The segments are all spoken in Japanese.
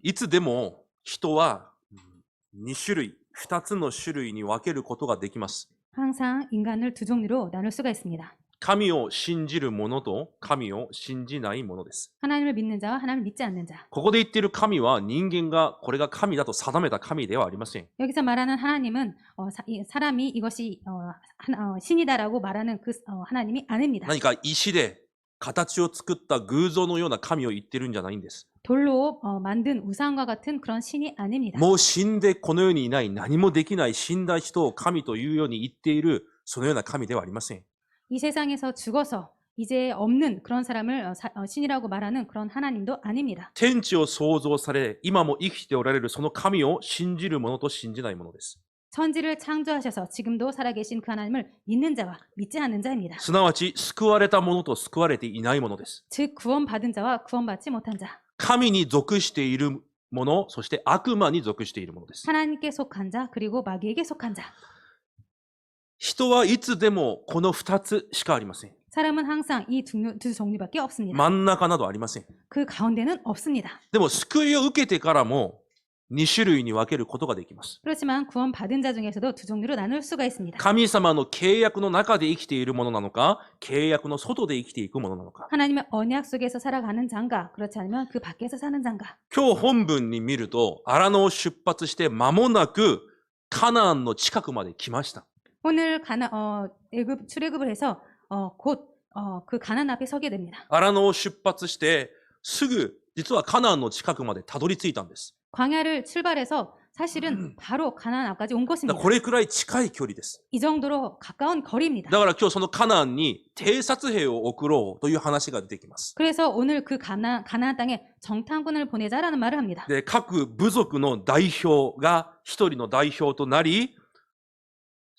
いつでも人は2種類、2つの種類に分けることができます。 항상 인간을 두 종류로 나눌 수가 있습니다. 神を信じる者と神を信じない者です。 하나님을 믿는 자와 하나님을 믿지 않는 자. ここで言っている神は人間がこれが神だと定めた神ではありません。 여기서 말하는 하나님은 사람이 이것이 신이다라고 말하는 그 하나님이 아닙니다. 何か石で形を作った偶像のような神を言ってるんじゃないんです。 돌로 만든 우상과 같은 그런 신이 아닙니다. もう死んでこの世にいない何もできない死んだ人を神というように言っているそのような神ではありません。 이 세상에서 죽어서 이제 없는 그런 사람을 신이라고 말하는 그런 하나님도 아닙니다. 天地を創造され今も生きておられるその神を信じる者と信じない者です。 천지를 창조하셔서 지금도 살아계신 그 하나님을 믿는 자와 믿지 않는 자입니다. すなわち救われた者と救われていない者です。 즉 구원받은 자와 구원받지 못한 자. 神に属している者、そして悪魔に属している者です。 하나님께 속한 자 그리고 마귀에게 속한 자. 人はいつでもこの2つしかありません。 사람은 항상 이 두 종류밖에 없습니다. 真ん中などありません。 그 가운데는 없습니다. でも救いを受けてからも2種類に分けることができます。 그렇지만 구원받은 자 중에서도 두 종류로 나눌 수가 있습니다. 神様の契約の中で生きているものなのか、契約の外で生きていくものなのか。 하나님의 언약 속에서 살아가는 자인가 그렇지 않으면 그 밖에서 사는 자인가. 今日本文に見ると、アラノを出発して間もなくカナンの近くまで来ました。 오늘 출애굽을 해서 곧 그 가나안 앞에 서게 됩니다. アラノを出発してすぐ実はカナンの近くまでたどり着いたんです。 광야를 출발해서 사실은 바로 가나안 앞까지 온 だから 것입니다. これくらい近い距離です。 이 정도로 가까운 거리입니다. だから今日そのカナンに偵察兵を送ろうという話が出てきます。 그래서 오늘 그 가나안 땅에 정탐꾼을 보내자라는 말을 합니다. で、各部族の代表が一人の代表となり、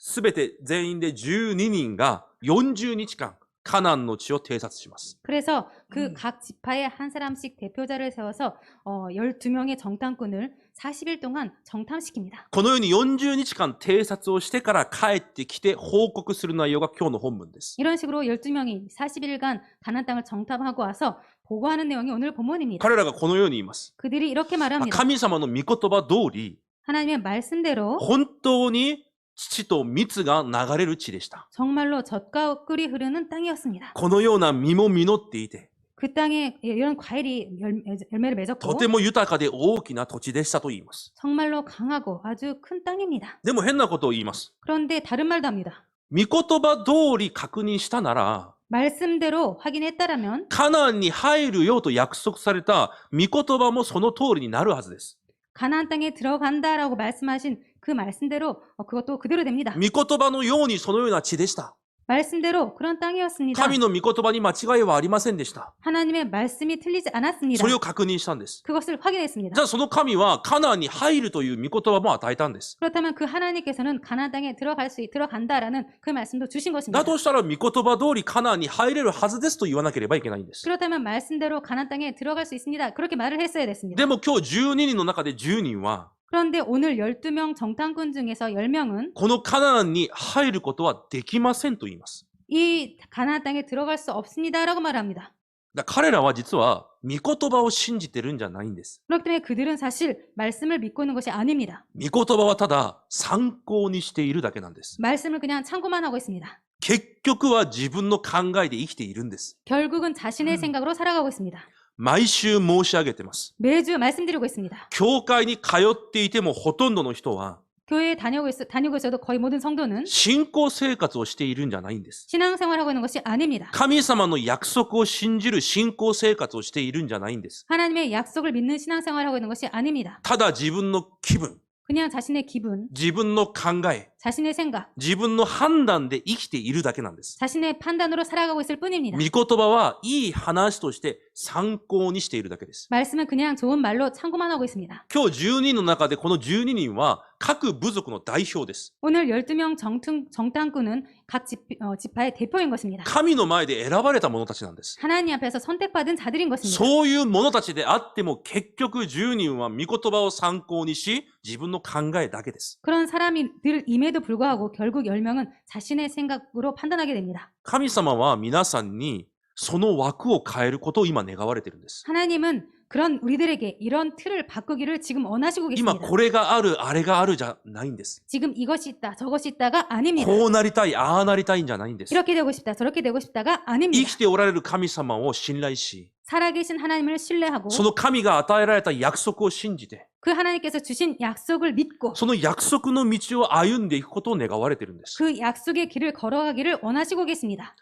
すべて全員で12人が40日間カナンの地を偵察します。 그래서 그 각 지파에 한 사람씩 대표자를 세워서 12명의 정탐꾼을 40일 동안 정탐시킵니다. このように40日間偵察をしてから帰ってきて報告する内容が今日の本文です。 이런 식으로 12명이 40일간 가나안 땅을 정탐하고 와서 보고하는 내용이 오늘 본문입니다. 彼らがこのように言います。 그들이 이렇게 말합니다. 神様の御言葉通り、 하나님의 말씀대로 本当に乳と蜜が流れる地でした。 정말로 젖과 꿀이 흐르는 땅이었습니다. このような実も実っていて、 그 땅에 이런 과일이 열매를 と 맺었고 ても豊かで大きな土地でしたと言います。 정말로 강하고 아주 큰 땅입니다. でも変なことを言います。 그런데 다른 말도 합니다. 御言葉通り確認したなら、 말씀대로 확인했다라면 カナンに入るよと約束された御言葉もその通りになるはずです。 가나안 땅에 들어간다라고 말씀하신 그 말씀대로 그것도 그대로 됩니다. 御言葉のようにそのような地でした。 말씀대로 그런 땅이었습니다. 神の御言葉に間違いはありませんでした。 하나님의 말씀이 틀리지 않았습니다. それを確認したんです。 그것을 확인했습니다. じゃあその神はカナンに入るという御言葉も与えたんです。 그렇다면 그 하나님께서는 가나안 땅에 들어간다라는 그 말씀도 주신 것입니다. だとしたら御言葉通りカナンに入れるはずですと言わなければいけないんです。 그렇다면 말씀대로 가나안 땅에 들어갈 수 있습니다. 그렇게 말을 했어야 됐습니다. でも今日12人の中で10人は 그런데 오늘 12명 정탐꾼 중에서 10명은 このカナンに入ることはできませんと言います。 이 가나안 땅에 들어갈 수 없습니다라고 말합니다. だから彼らは実は御言葉を信じてるんじゃないんです。 그렇기 때문에 그들은 사실 말씀을 믿고 있는 것이 아닙니다. 御言葉はただ参考にしているだけなんです。 말씀을 그냥 참고만 하고 있습니다. 結局は自分の考えで生きているんです。 결국은 자신의 생각으로 살아가고 있습니다. 毎週申し上げてます。 매주 말씀드리고 있습니다. 教会に通っていてもほとんどの人は 교회에 다니고 있어도 거의 모든 성도는 信仰生活をしているんじゃないんです。 신앙생활하고 있는 것이 아닙니다. 神様の約束を信じる信仰生活をしているんじゃないんです。 하나님의 약속을 믿는 신앙생활하고 있는 것이 아닙니다. ただ自分の気分、 그냥 자신의 기분, 自分の考え、 자신의 생각, 自分の判断で生きているだけなんです。 자신의 판단으로 살아가고 있을 뿐입니다. 御言葉はいい話として参考にしているだけです。 말씀은 그냥 좋은 말로 참고만 하고 있습니다. 今日12人の中でこの12人は各部族の代表です。 오늘 12명 정탐꾼은 각 지파의 대표인 것입니다. 神の前で選ばれた者たちなんです。 하나님 앞에서 선택받은 자들인 것입니다. そういう者たちであっても結局10人は御言葉を参考にし自分の考えだけです。 그런 사람임에도 불구하고 결국 10명은 자신의 생각으로 판단하게 됩니다. 神様は皆さんにその枠を変えることを今願われているんです。 하나님은 그런 우리들에게 이런 틀을 바꾸기를 지금 원하시고 今 계십니다. これがある、あれがあるじゃないんです。 지금 이것이 있다, 저것이 있다가 아닙니다. こうなりたい、ああなりたいんじゃないんです。 이렇게 되고 싶다, 저렇게 되고 싶다가 生 아닙니다. きておられる神様を信頼し、 살아계신 하나님을 신뢰하고 その神が与えられた約束を信じて、 그 하나님께서 주신 약속을 믿고 その約束の道を歩んでいくことを願われているんです。 그 약속의 길을 걸어가기를 원하시고 계십니다.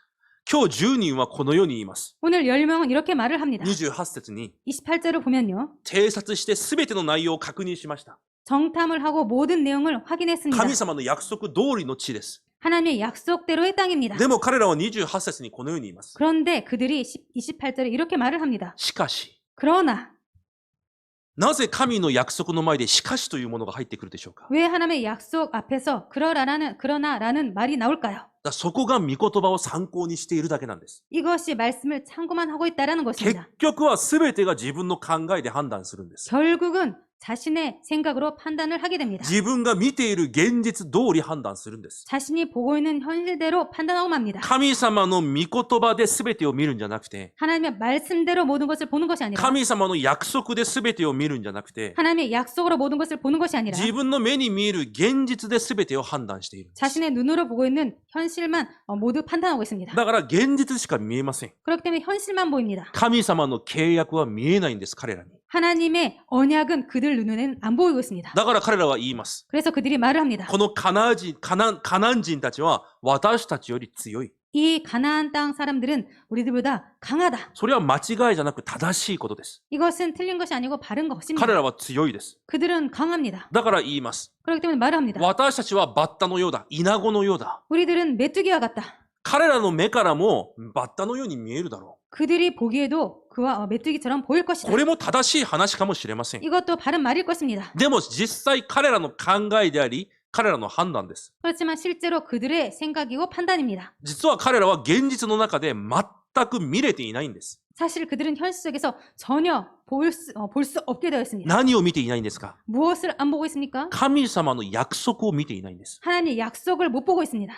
今日10人はこのように言います。 오늘 10명은 이렇게 말을 합니다. 28節に、 28절을 보면요. 偵察して全ての内容を確認しました。 정탐을 하고 모든 내용을 확인했습니다. 神様の約束通りの地です。 하나님의 약속대로의 땅입니다. でも彼らは28節にこのように言います。 그런데 그들이 28절에 이렇게 말을 합니다. しかし、 그러나 なぜ神の約束の前でしかしというものが入ってくるでしょうか。 왜 하나님의 약속 앞에서 그러나라는 말이 나올까요? そこが御言葉を参考にしているだけなんです。 이것이 말씀을 참고만 하고 있다라는 結 것입니다. 局は全てが自分の考えで判断するんです。 결국은 자신의 생각으로 판단을 하게 됩니다. 自分が見ている現実通り判断するんです。 자신이 보고 있는 현실대로 판단하고 맙니다. 神様の御言葉で全てを見るんじゃなくて、 하나님의 말씀대로 모든 것을 보는 것이 아니라 神様の約束で全てを見るんじゃなくて、 하나님의 약속으로 모든 것을 보는 것이 아니라 自分の目に見える現実で全てを判断しているんです。 자신의 눈으로 보고 있는 현실만 모두 판단하고 있습니다. だから現実しか見えません。 그렇기 때문에 현실만 보입니다. 神様の契約は見えないんです、彼らに。 하나님의 언약은 그들 눈에는 안 보이고 있습니다. だから彼らは言います。 그래서 그들이 말을 합니다. このカナン人たちは私たちより強い。 이 가나안 땅 사람들은 우리들보다 강하다. それは間違いじゃなく正しいことです。 이것은 틀린 것이 아니고 바른 것입니다. 彼らは強いです。 그들은 강합니다. だから言います。 그렇기 때문에 말을 합니다. 私たちはバッタのようだ。イナゴのようだ。 우리들은 메뚜기와 같다. 彼らの目からもバッタのように見えるだろ 그들이 보기에도 그와 메뚜기처럼 보일 う。 것이다. これも正しい話かもしれません。 이것도 바른 말일 것입니다. でも実際彼らの考えであり、彼らの判断です。 그렇지만 실제로 그들의 생각이고 판단입니다. 実は彼らは現実の中で全く見れていないんです。 사실 그들은 현실 속에서 전혀 볼 수 없게 되어 있습니다. 何を見ていないんですか？ 무엇을 안 보고 있습니까? 神様の約束を見ていないんです。 하나님의 약속을 못 보고 있습니다.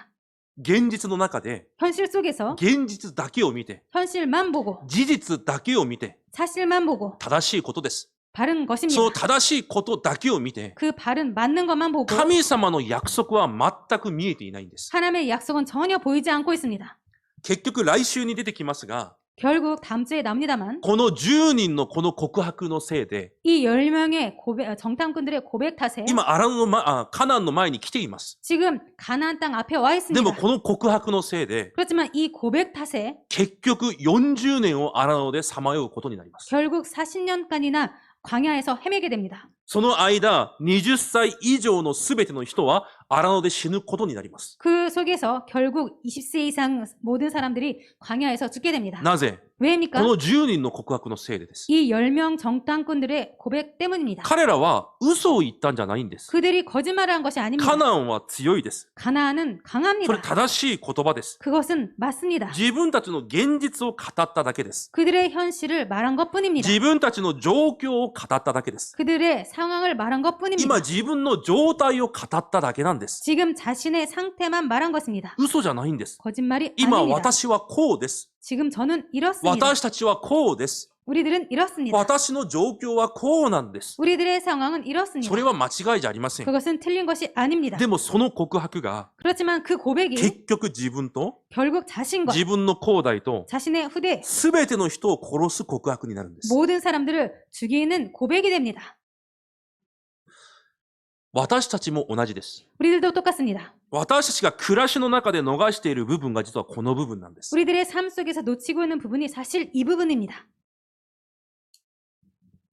現実の中で 현실 속에서 現実だけを見て、 현실만 보고 事実だけを見て 사실만 보고 正しいことです。 바른 そ 것입니다. の正しいことだけを見て、 그 바른 맞는 것만 보고 神様の約束は全く見えていないんです。 하나님의 약속은 전혀 보이지 않고 있습니다. 結局来週に出てきますが、 결국 다음 주에 나옵니다만 この10人のこの告白のせいで、 이 10명의 정탐꾼들의 고백 탓에 今カナンの前に来ています。 지금 가나안 땅 앞에 와 で 있습니다. もこの告白のせいで、 그렇지만 이 고백 탓에 結局40年をアラノでさまようことになります。 결국 40년간이나 광야에서 헤매게 됩니다. その間、20歳以上のすべての人はアラノで死ぬことになります。 그 속에서 결국 20세 이상 모든 사람들이 광야에서 죽게 됩니다. なぜ？ 왜입니까? この10人の告白のせいでです。 이 10명 정탐꾼들의 고백 때문입니다. 彼らは嘘を言ったんじゃないんです。 그들이 거짓말을 한 것이 아닙니다. カナンは強いです。 가나안은 それ 강합니다. 正しい言葉です。 그것은 맞습니다. 自分たちの現実を語っただけです。 그들의 현실을 말한 것뿐입니다. 自分たちの状況を語っただけです。 그들의 상황을 말한 것뿐입니다. 今自分の状態を語っただけなんです。 지금 자신의 상태만 말한 것입니다. 嘘じゃないんです。 거짓말이 今 아닙니다. 私はこうです。 지금 저는 이렇습니다. 私たちはこうです。 우리들은 이렇습니다. 私の状況はこうなんです。 우리들의 상황은 이렇습니다. それは間違いじゃありません。 그것은 틀린 것이 아닙니다. でもその告白が 그렇지만 그 고백이 結局自分と 결국 자신과 自分の後代と 자신의 후대 全ての人を殺す告白になるんです。 모든 사람들을 죽이는 고백이 됩니다. 私たちも同じです。 우리들도 똑같습니다. 私たちが暮らしの中で逃している部分が実はこの部分なんです。 우리들의 삶 속에서 놓치고 있는 부분이 사실 이 부분입니다.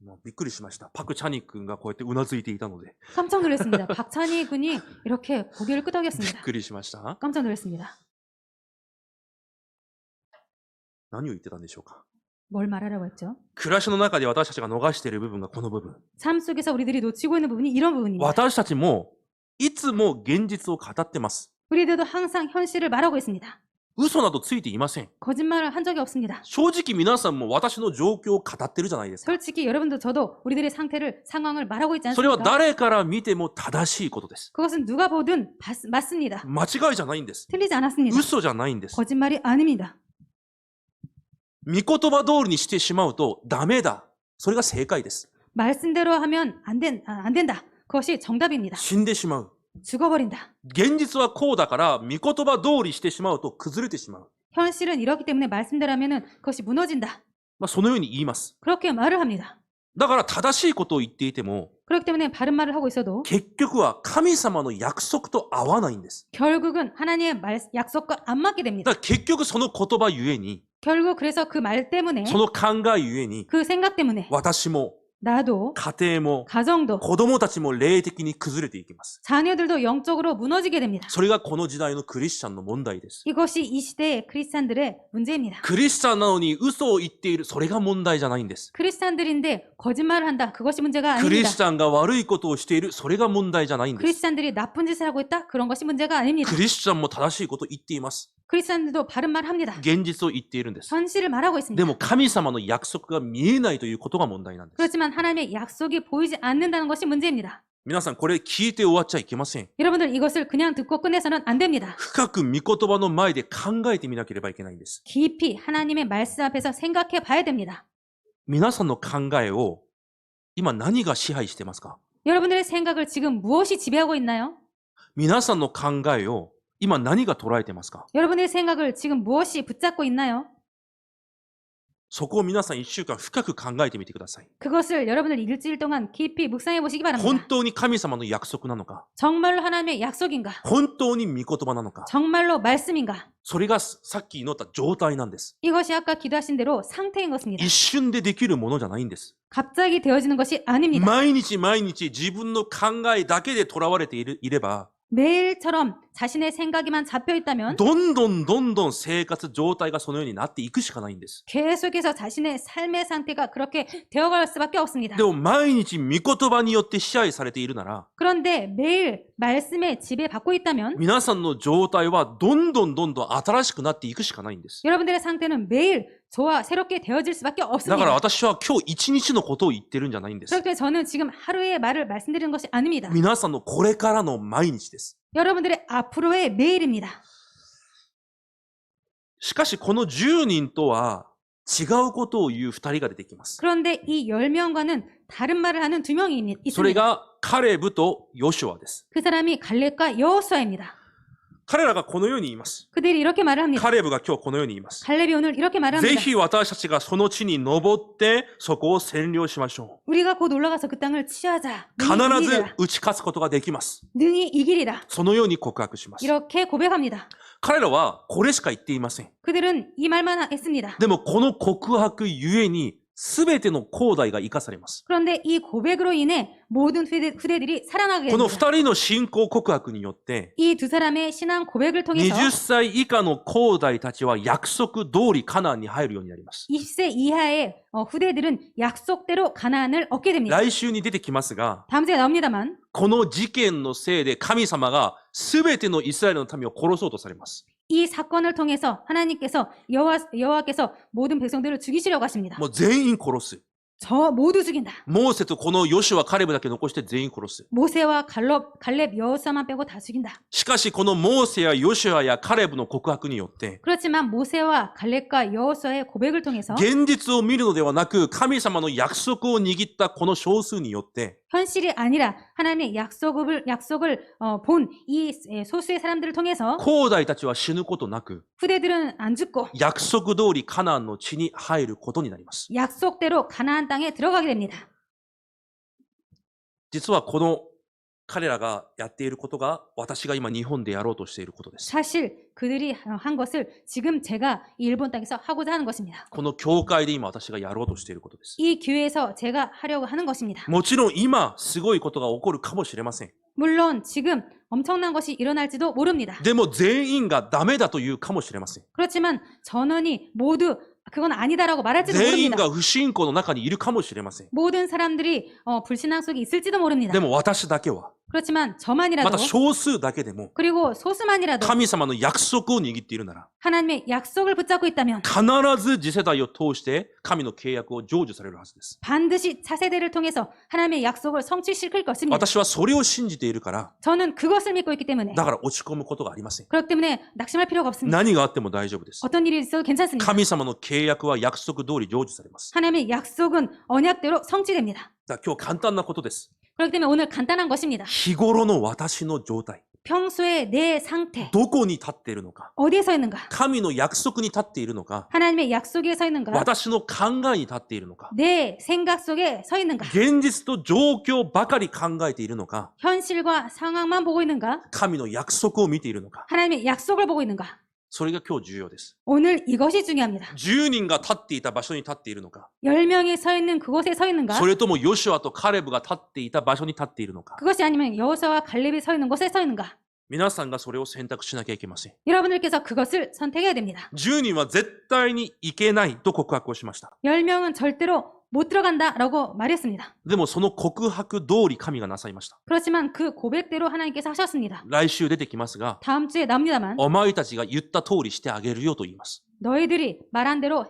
もうびっくりしました。パク・チャニ君がこうやってうなずいていたので、 깜짝 놀랐습니다. 박찬희 군이 이렇게 고개를 びっ 끄덕였습니다. くりしました。 깜짝 놀랐습니다. 何を言ってたんでしょうか。 뭘 말하라고 했죠? 暮らしの中で私たちが逃している部分がこの部分。 삶 속에서 우리들이 놓치고 있는 부분이 이런 부분입니다. 私たちもいつも現実を語ってます。 우리들도 항상 현실을 말하고 있습니다. 嘘などついていません。 거짓말을 한 적이 없습니다. 正直皆さんも私の状況を語ってるじゃないですか。 솔직히 여러분도 저도 우리들의 상황을 말하고 있지 それは 않습니까? 誰から見ても正しいことです。 그것은 누가 보든 맞습니다. 間違いじゃないんです。 틀리지 않았습니다. 嘘じゃないんです。 거짓말이 아닙니다. 御言葉通りにしてしまうとダメだ。それが正解です。 말씀대로 하면 안 된다. 그것이 정답입니다. 死んでしまう。 죽어버린다. 現実はこうだから、御言葉通りしてしまうと崩れてしまう。 현실은 이렇기 때문에 말씀대로 하면은 그것이 무너진다. そのように言います。 그렇게 말을 합니다. だから正しいことを言っていても、 그렇기 때문에 바른 말을 하고 있어도 結局は神様の約束と合わないんです。 결국은 하나님의 약속과 안 맞게 だ 됩니다. から結局その言葉ゆえに、 결국 그래서 그 말 때문에 その考えゆえに、 그 생각 때문에 私も 나도 家庭も 가정도 子供たちも霊的に崩れていきます。 자녀들도 영적으로 무너지게 됩니다. それがこの時代のクリスチャンの問題です。 이것이 이 시대의 크리스찬들의 문제입니다. クリスチャンなのに嘘を言っている、それが問題じゃないんです。 크리스찬들인데 거짓말을 한다. 그것이 문제가 クリ 아닙니다. スチャンが悪いことをしている、それが問題じゃないんです。 크리스찬들이 나쁜 짓을 하고 있다. 그런 것이 문제가 아닙니다. クリスチャンも正しいことを言っています。 크리스찬들도 바른 말 합니다. 現実を言っているんです。 현실을 말하고 で 있습니다. も神様の約束が見えないということが問題なんです。 그렇지만 하나님의 약속이 보이지 않는다는 것이 문제입니다. 皆さんこれ聞いて終わっちゃいけません。 여러분들 이것을 그냥 듣고 끝내서는 안 됩니다. 深く御言葉の前で考えてみなければいけないんです。 깊이 하나님의 말씀 앞에서 생각해 봐야 됩니다. 皆さんの考えを今何が支配してますか？ 여러분들의 생각을 지금 무엇이 지배하고 있나요? 皆さんの考えを今何が捉えてますか？ 여러분의 생각을 지금 무엇이 붙잡고 있나요? そこを皆さん1週間深く考えてみてください。 그것을 여러분들 일주일 동안 깊이 묵상해 보시기 本 바랍니다. 当に神様の約束なのか、 정말로 하나님의 약속인가? 本当に御言葉なのか、 정말로 말씀인가? それがさっき祈った状態なんです。 이것이 아까 기도하신 대로 상태인 것입니다. 一瞬でできるものじゃないんです。 갑자기 되어지는 것이 아닙니다. 毎日毎日自分の考えだけで囚われていれば、 매일처럼 자신의 생각에만 잡혀 있다면 どんどん生活状態がそのようになっていくしかないんです。 계속해서 자신의 삶의 상태가 그렇게 되어갈 수밖에 없습니다. でも毎日御言葉によって支配されているなら、 그런데 매일 말씀에 지배받고 있다면 皆さんの状態はどんどん新しくなっていくしかないんです。 여러분들의 상태는 매일 저와 새롭게 되어질 수밖에 だから 없습니다. 私は今日一日のことを言ってるんじゃないんです。 그렇기 때문에 저는 지금 하루의 말을 말씀드리는 것이 아닙니다. 皆さんのこれからの毎日です。 여러분들의 앞으로의 매일입니다. しかしこの10人とは違うことを言う2人が出てきます。 그런데 이 10명과는 다른 말을 하는 두 명이 それ 있습니다. がカレブとヨシュアです。 그 사람이 갈렙과 여호수아입니다. 彼らがこのように言います。 그들이 이렇게 말을 합니다. カレブが今日このように言います。 갈렙이 오늘 이렇게 말을 ぜ 합니다. ひ私たちがその地に登ってそこを占領しましょ 우리가 곧 올라가서 그 땅을 취하자. う。 능히 必ず 이기리라. 打ち勝つことができます。 능히 이기리라. そのように告白します。 이렇게 고백합니다. 彼らはこれしか言っていません。 그들은 이 말만 했습니다. でもこの告白ゆえに全ての後代が生かされます。 그런데 이 고백으로 인해 모든 후대들이 살아나게 この 됩니다. 2人の信仰告白によって 이 두 사람의 신앙 고백을 통해서 20歳以下の後代たちは約束通りカナンに入るようになります。 20세 이하의 후대들은 약속대로 가나안을 얻게 됩니다. 来週に出てきますが、 다음 주에 나옵니다만 この事件のせいで神様が全てのイスラエルの民を殺そうとされます。 이 사건을 통해서 하나님께서 여호와께서 모든 백성들을 죽이시려고 하십니다. もう全員殺す。 저 모두 죽인다. モーセとこのヨシュア、カレブだけ残して全員殺す。 모세와 갈렙 여호수아만 빼고 다 죽인다. しかしこのモーセやヨシュアやカレブの告白によって、 그렇지만 모세와 갈렙과 여호수아의 고백을 통해서 現実を見るのではなく神様の約束を握ったこの少数によって、 현실이 아니라 하나님의 약속을 본 이 소수의 사람들을 통해서 後代たちは死ぬことなく、 후대들은 안 죽고 約束通りカナンの地に入ることになります。 약속대로 가나안 땅에 들어가게 됩니다. 実はこの彼らがやっていることが私が今日本でやろうとしていることです。 사실 그들이 한 것을 지금 제가 이 일본 땅에서 하고자 하는 것입니다. この教会で今私がやろうとしていることです。 이 교회에서 제가 하려고 하는 것입니다. もちろん今すごいことが起こるかもしれません。 물론 지금 엄청난 것이 일어날지도 모릅니다. でも全員がダメだというかもしれません。 그렇지만 전원이 모두 그건 아니다라고 말할지도 全員 모릅니다. が不信仰の中にいるかもしれません。 모든 사람들이 불신앙 속에 있을지도 모릅니다. でも私だけは 그렇지만 ま 저만이라도 た少数だけでも 그리고 소수만이라도 神様の約束を握っているなら 하나님의 약속을 붙잡고 있다면 必ず次世代を通して神の契約を成就されるはずです。 반드시 차세대를 통해서 하나님의 약속을 성취시킬 것입니다. 私はそれを信じているから 저는 그것을 믿고 있기 때문에 だから落ち込むことがありません。 그렇기 때문에 낙심할 필요가 없습니다. 何があっても大丈夫です。 어떤 일이 있어도 괜찮습니다. 神様の契約は約束通り成就されます。 하나님의 약속은 언약대로 성취됩니다. だから今日簡単なことです。 그렇기 때문에 오늘 간단한 것입니다. 日頃の私の状態、 평소에 내 상태 どこに立っているのか、 어디에 서 있는가? 神の約束に立っているのか、 하나님의 약속에 서 있는가? 私の考えに立っているのか、 내 생각 속에 서 있는가? 現実と状況ばかり考えているのか、 현실과 상황만 보고 있는가? 神の約束を見ているのか、 하나님의 약속을 보고 있는가? それが今日重要です。 오늘 이것이 중요합니다. 10人が立っていた場所に立っているのか、 10명이 서 있는 그곳에 서 있는가? それともヨシュアとカレブが立っていた場所に立っているのか、 그것이 아니면 여호수아와 갈렙이 서 있는 곳에 서 있는가? 皆さんがそれを選択しなきゃいけません。 여러분들께서 그것을 선택해야 됩니다. 10人は絶対に行けないと告白をしました。 10명은 절대로 못 들어간다라고 말했습니다. でもその告白通り神がなさいました。 그렇지만 그 고백대로 하나님께서 하셨습니다. 来週出てきますが、 다음 주에 나옵니다만 お前たちが言った通りしてあげるよと言います。 너희들이 말한 대로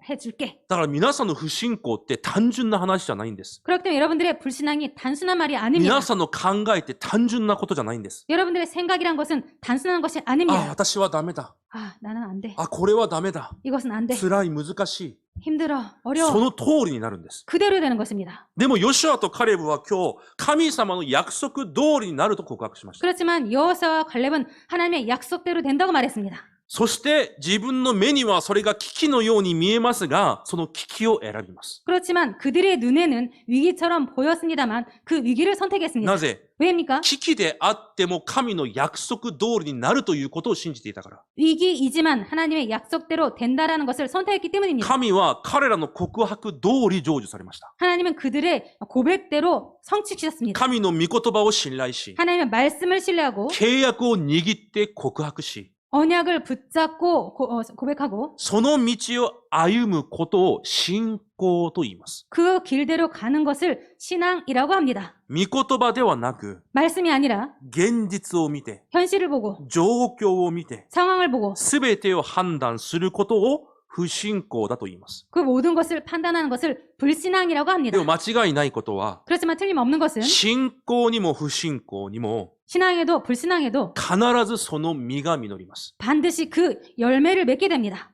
해줄게. だから皆さんの不信仰って単純な話じゃないんです。 그렇기 때문에 여러분들의 불신앙이 단순한 말이 아닙니다. 皆さんの考えって単純なことじゃないんです。 여러분들의 생각이란 것은 단순한 것이 あ、 아닙니다. 私はダメだ。 아, 나는 안 돼. あ、これはダメだ。 이것은 안 돼. 辛い、難しい。 힘들어. そ 어려워. の通りになるんです。 그대로 되는 것입니다. でもヨシュアとカレブは今日、神様の約束通りになると告白しました。 그렇지만 여호수아와 갈렙은 하나님의 약속대로 된다고 말했습니다. そして自分の目にはそれが危機のように見えますが、その危機を選びます。 그렇지만 그들의 눈에는 위기처럼 보였습니다만 그 위기를 선택했습니다. なぜ 왜입니까? 危機であっても神の約束通りになるということを信じていたから。 위기이지만 하나님의 약속대로 된다라는 것을 선택했기 때문입니다. 神は彼らの告白通り成就されました。 하나님은 그들의 고백대로 성취시켰습니다. 神の御言葉を信頼し、 하나님의 말씀을 신뢰하고 契約を握って告白し、 언약을 붙잡고 고백하고 その道を歩むことを信仰と言います。 그 길대로 가는 것을 신앙이라고 합니다. 御言葉ではなく、 말씀이 아니라 現実を見て、 현실을 보고 状況を見て、 상황을 보고 すべてを判断することを不信仰だと言います。 그 모든 것을 판단하는 것을 불신앙이라고 합니다. でも間違いないことは、 그렇지만 틀림없는 것은 信仰にも不信仰にも 신앙에도 불신앙에도 必ずその実が実ります。 반드시 그 열매를 맺게 됩니다.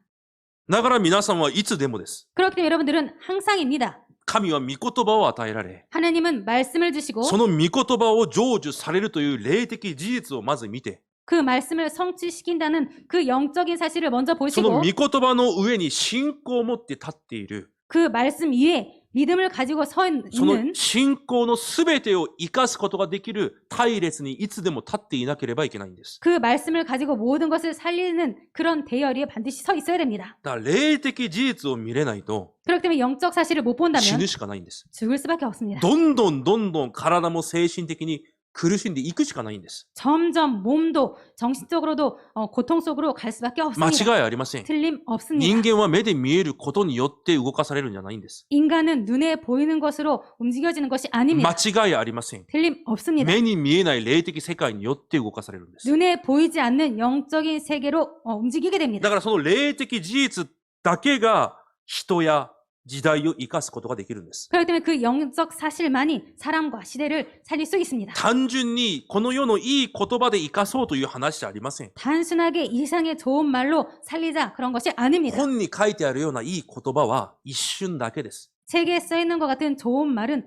だから皆さんはいつでもです。 그렇기 때문에 여러분들은 항상입니다. 神は御言葉を与えられ、 하나님은 말씀을 주시고 その御言葉を成就されるという霊的事実をまず見て、 그 말씀을 성취시킨다는 그 영적인 사실을 먼저 その 보시고 御言葉の上に信仰を持って立っている、 그 말씀 위에 믿음을 가지고 서 その 있는 信仰のすべてを生かすことができる隊列にいつでも立っていなければいけないんです。 그 말씀을 가지고 모든 것을 살리는 그런 대열에 반드시 서 있어야 됩니다. だから霊的事実を見れないと 그렇기 때문에 영적 사실을 못 死 본다면 ぬしかないんです。 죽을 수밖에 없습니다. どんどん体も精神的に苦しんでいくしかないんです。 점점 몸도 정신적으로도 고통 속으로 갈 수밖에 間 없습니다. 違いありません。 틀림없습니다. 人間は目で見えることによって動かされるんじゃないんです。 인간은 눈에 보이는 것으로 움직여지는 것이 間 아닙니다. 違いありません。 틀림없습니다. 目に見えない霊的世界によって動かされるんです。 눈에 보이지 않는 영적인 세계로 움직이게 됩니다. だからその霊的事実だけが人や時代を生かすことができるんです。 그렇기 때문에 그 영적 사실만이 사람과 시대를 살릴 수 있습니다. 単純にこの世のいい言葉で生かそうという話じゃありません。 단순하게 이상의 좋은 말로 살리자 그런 것이 아닙니다. 本に書いてあるようないい言葉は一瞬だけです。 책에 써 있는 것 같은 좋은 말은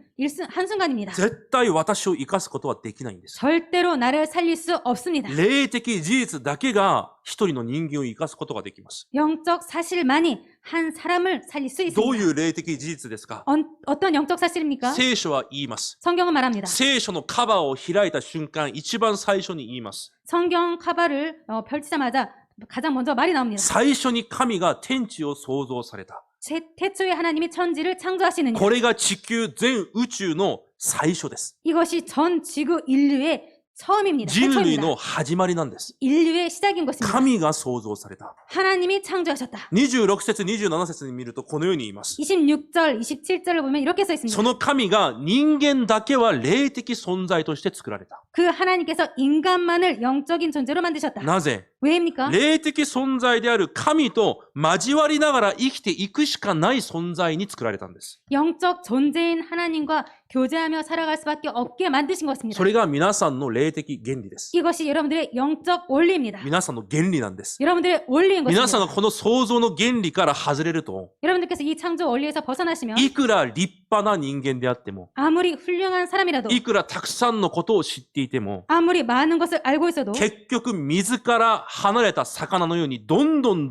한순간입니다. 絶対私を生かすことはできないんです。 절대로 나를 살릴 수 없습니다. 霊的事実だけが一人の人間を生かすことができます。 영적 사실만이 한 사람을 살릴 수 どう 있습니다. いう霊的事実ですか？ 어떤 영적 사실입니까? 聖書は言います。 성경은 말합니다. 聖書のカバーを開いた瞬間、一番最初に言います。 성경 카바를 펼치자마자 가장 먼저 말이 나옵니다. 最初に神が天地を創造された。 태초에 하나님이 천지를 창조하시느냐. これが地球全宇宙の最初です。 이것이 전 지구 인류의 처음입니다. 人類 최초입니다. の始まりなんです。 인류의 시작인 것입니다. 神が創造された。 하나님이 창조하셨다. 26節、27節に見るとこのように言います。 26절, 27절을 보면 이렇게 써 있습니다. その神が人間だけは霊的存在として作られた。 그 하나님께서 인간만을 영적인 존재로 만드셨다. なぜ 왜입니까? 霊的存在である神と交わりながら生きていくしかない存在に作られたんです。 영적 존재인 하나님과 교제하며 살아갈 수밖에 없게 만드신 것입니다. それが皆さんの霊的原理です。 이것이 여러분들의 영적 원리입니다. 皆さんの原理なんです。 여러분들의 원리인 皆さん 것입니다. がこの創造の原理から外れると、 여러분들께서 이 창조 원리에서 벗어나시면 いくら立派な人間であっても、 아무리 훌륭한 사람이라도 いくらたくさんのことを知っていても、 아무리 많은 것을 알고 있어도 結局水から離れた魚のようにどんどん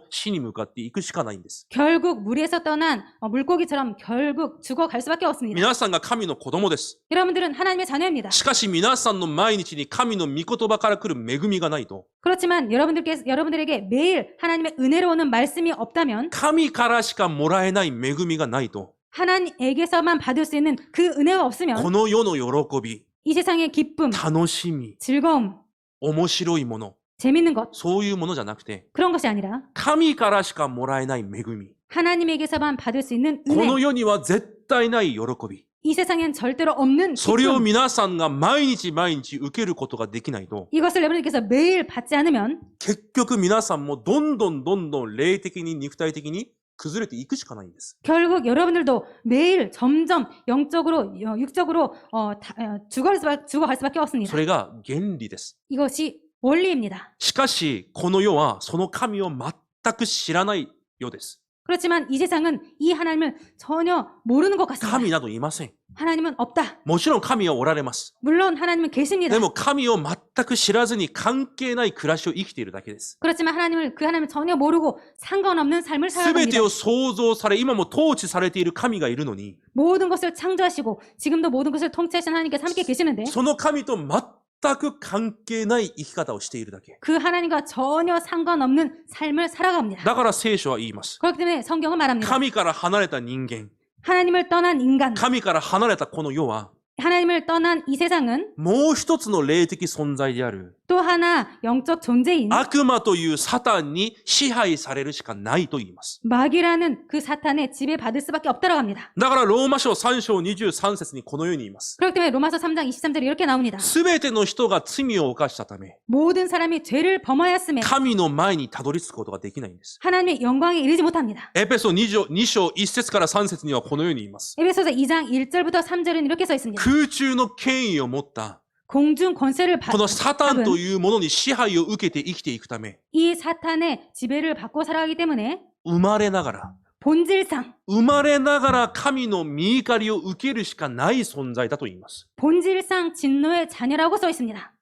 死に向かっていくしかないんです。 결국 물에서 떠난 물고기처럼 결국 죽어갈 수밖에 없습니다. 皆さんが神の子供です。 여러분들은 하나님의 자녀입니다. しかし皆さんの毎日に神の御言葉から来る恵みがないと、 그렇지만 여러분들에게 매일 하나님의 은혜로 오는 말씀이 없다면 神からしかもらえない恵みがないと、 하나님에게서만 받을 수 있는 그 은혜가 こ 없으면 の世の喜び、 이 세상의 기쁨, 楽しみ、 즐거움, 面白いもの、 재밌는 것 そういうものじゃなくて、 그런 것이 아니라 神からしかもらえない恵み、 하나님에게서만 받을 수 있는 この 은혜 世には絶対ない喜び、 이 세상엔 절대로 없는 それを 기쁨 皆さんが毎日受けることができないと、 이것을 여러분들께서 매일 받지 않으면 結局皆さんもどんどん霊的に肉体的に崩れていくしかないんです。 결국 여러분들도 매일 점점 영적으로 육적으로 죽어갈 수밖에 そ 없습니다. れが原理です。 이것이 원리입니다. しかし、この世はその神を全く知らないようです。 그렇지만 이 세상은 이 하나님을 전혀 모르는 것 같습니다. 神などいません。 하나님은 없다. もちろん神はおられます。 물론 하나님은 계십니다. でも神を全く知らずに関係ない暮らしを生きているだけです。 그렇지만 그 하나님을 전혀 모르고 상관없는 삶을 すべ 살아갑니다. てを創造され、今も統治されている神がいるのに、 모든 것을 창조하시고 지금도 모든 것을 통치하시는 하나님께서 함께 계시는데 その神と全く関係ない生き方をしているだけ。 그 하나님과 전혀 상관없는 삶을 살아갑니다. だから聖書は言います。 그렇기 때문에 성경은 말합니다. 神から離れた人間、 하나님을 떠난 인간, 神から離れたこの世は、 하나님을 떠난 이 세상은 もう一つの霊的存在である、 또 하나 영적 존재인 悪魔というサタンに支配されるしかないと言います。 마귀라는 그 사탄의 지배받을 수밖에 없다고 합니다. だからローマ書3章23節にこのように言います。 그렇기 때문에 로마서 3장 23절에 이렇게 나옵니다. すべての人が罪を犯したため、 모든 사람이 죄를 범하였음에 神の前にたどり着くことができないんです。 하나님의 영광에 이르지 못합니다. エペソ2章1節から3節にはこのように言います。 에베소서 2장 1절부터 3절은 이렇게 써 있습니다. 空中の権威を持った、 공중 권세를 このサタンというものに支配を受けて生きていくため、 이 사탄의 지배를 받고 살아가기 때문에 生まれながら、 본질상 生まれながら神の御怒りを受けるしかない存在だと言います。 본질상 진노의 자녀라고 써 있습니다.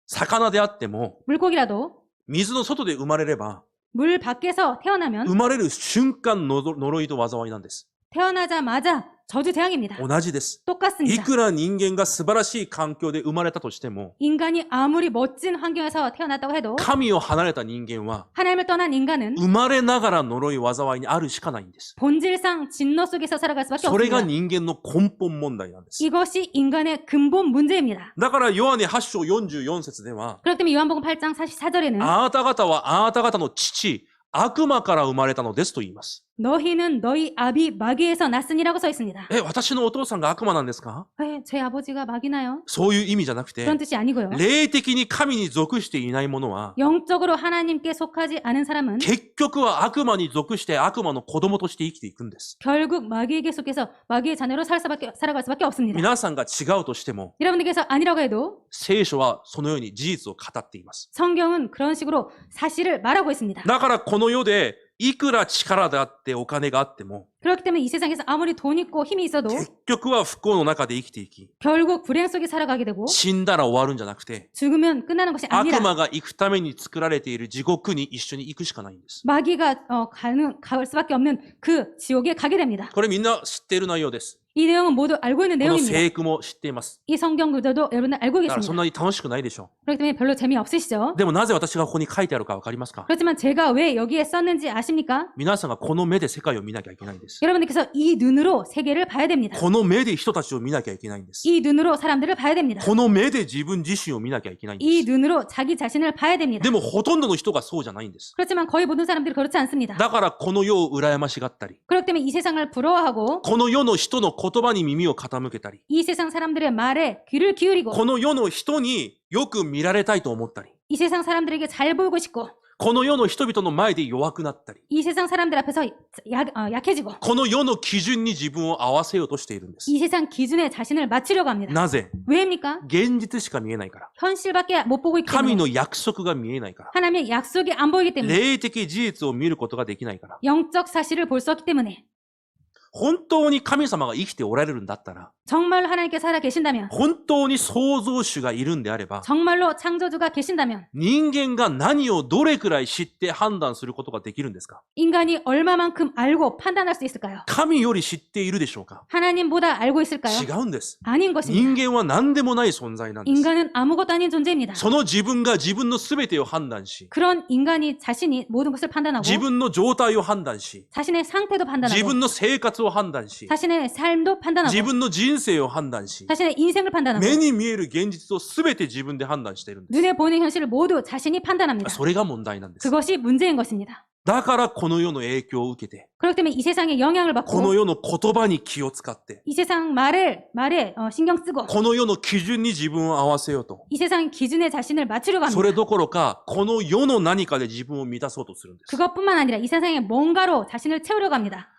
魚であっても、 물고기라도 水の外で生まれれば、 물 밖에서 태어나면 生まれる瞬間の呪いと災いなんです。 태어나자마자 저주재앙입니다. 同じです。い 똑같습니다. くら人間が素晴らしい環境で生まれたとしても、 인간이 아무리 멋진 환경에서 태어났다고 해도 神を離れた人間は、 하나님을 떠난 인간은 生まれながら呪い災いにあるしかないんです。 본질상 진노 속에서 살아갈 수밖에 それが 없습니다. 人間の根本問題なんです。 이것이 인간의 근본 문제입니다. だからヨハネ8章44節では、 그렇기 때문에 요한복음 8장 44절에는 あなた方はあなた方の父、悪魔から生まれたのですと言います。 너희는 너희 아비 마귀에서 났으니라고 써 있습니다. 私のお父さんが悪魔なんですか？ 제 아버지가 마귀나요? そういう意味じゃなくて、 그런 뜻이 아니고요. 霊的に神に属していない者は、 영적으로 하나님께 속하지 않은 사람은 結局は悪魔に属して悪魔の子供として生きていくんです。 결국 마귀에게 속해서 마귀의 자녀로 살아갈 수밖에 없습니다. 皆さんが違うとしても、 여러분들께서 아니라고 해도 聖書はそのように事実を語っています。 성경은 그런 식으로 사실을 말하고 있습니다. だからこの世でいくら力であってお金があっても、 그렇기 때문에 이 세상에서 아무리 돈 있고 힘이 있어도 結局は不幸の中で生きていき、 결국 불행 속에 살아가게 되고 死んだら終わるんじゃなくて、 죽으면 끝나는 것이 悪 아니라 魔が行くために作られている地獄に一緒に行くしかないんです。 마귀가 갈 수밖에 없는 그 지옥에 가게 됩니다. これみんな知っている内容です。이 내용은 모두 알고 있는 この 내용입니다. 聖句も知っています。 이 성경 구절도 여러분들 알고 だからそん 계십니다. なに楽しくないでしょ 그렇기 때문에 별로 재미없으시죠? う。でもなぜ私がここに書いてあるかわかりますか？ 그렇지만 제가 왜 여기에 썼는지 아십니까? 皆さんがこの目で世界を見なきゃいけないんです。 여러분들께서 이 눈으로 세계를 봐야 됩니다. この目で人たちを見なきゃいけないんです。 이 눈으로 사람들을 봐야 됩니다. この目で自分自身を見なきゃいけないんで 이 す。 눈으로 자기 자신을 봐야 됩니다. でもほとんどの人がそうじゃないんです。 그렇지만 거의 모든 사람들이 그렇지 않습니다. だからこの世を羨ましがったり、 그렇기 때문에 이 세상을 부러워하고 この世の人の言葉に耳を傾けたり、 이 세상 사람들의 말에 귀를 기울이고 この世の人によく見られたいと思ったり、 이 세상 사람들에게 잘 보이고 싶고 この世の人々の前で弱くなったり、 이 세상 사람들 앞에서 약해지고 この世の基準に自分を合わせようとしているんです。 이 세상 기준에 자신을 맞추려고 합니다. なぜ？ 왜입니까? 現実しか見えないから。 현실밖에 못 보고 있기 神 때문에 の約束が見えないから。 하나님의 약속이 안 보이기 때문에 霊的事実を見ることができないから。 영적 사실을 볼 수 없기 때문에 本当に神様が生きておられるんだったら、 정말로 하나님께 살아 계신다면 本当に創造主がいるんであれば、 정말로 창조주가 계신다면 人間が何をどれくらい知って判断することができるんですか？ 인간이 얼마만큼 알고 판단할 수 있을까요? 神より知っているでしょうか？ 하나님보다 알고 있을까요? 違うんです。 아닌 것입니다. 人間は何でもない存在なんです。 인간은 아무것도 아닌 존재입니다. その自分が自分の全てを判断し、 그런 인간이 자신이 모든 것을 판단하고 自分の状態を判断し、 자신의 상태도 自 판단하고 分の生活を判断し、 자신의 삶도 판단하고 自分の人生を判断し、 자신의 인생을 판단하고 目に見える現実を全て自分で判断しているんです。 눈에 보이는 현실을 모두 자신이 판단합니다. それが問題なんです。 그것이 문제인 것입니다. だからこの世の影響を受けて、 그렇기 때문에 이 세상의 영향을 この 받고 世の言葉に気を使って、 이 세상 말에 신경 쓰고 この世の基準に自分を合わせようと。 이 세상 기준에 자신을 맞추려고 それ 합니다. どころか、この世の何かで自分を満たそうとするんです。 그것뿐만 아니라 이 세상의 뭔가로 자신을 채우려고 합니다.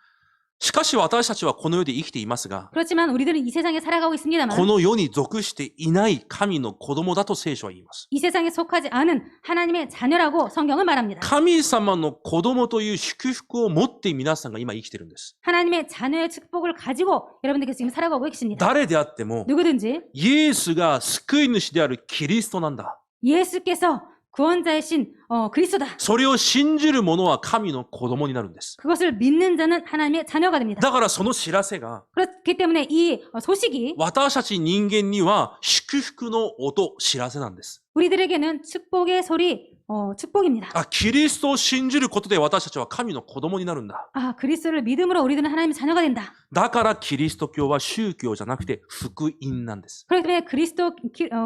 しかし私たちはこの世で生きていますが、 그렇지만 우리들은 이 세상에 살아가고 こ 있습니다만 の世に属していない神の子供だと聖書は言います。 이 세상에 속하지 않은 하나님의 자녀라고 성경은 말합니다. 神様の子供という祝福を持って皆さんが今生きてるんです。 하나님의 자녀의 축복을 가지고 여러분들께서 지금 살아가고 계십니다. 誰であっても、 누구든지 イエスが救い主であるキリストなんだ。 예수께서 구원자이신 그리스도다. それを信じる者は神の子供になるんです。 그것을 믿는 자는 하나님의 자녀가 됩니다. だからその知らせが、 그렇기 때문에 이 소식이 私たち人間には祝福の音、知らせなんです。 우리들에게는 축복의 소리, 축복입니다. あ、キリストを信じることで私たちは神の子供になるんだ。 아, 그리스도를 믿음으로 우리들은 하나님의 자녀가 된다. だからキリスト教は宗教じゃなくて福音なんです。 그렇기 때문에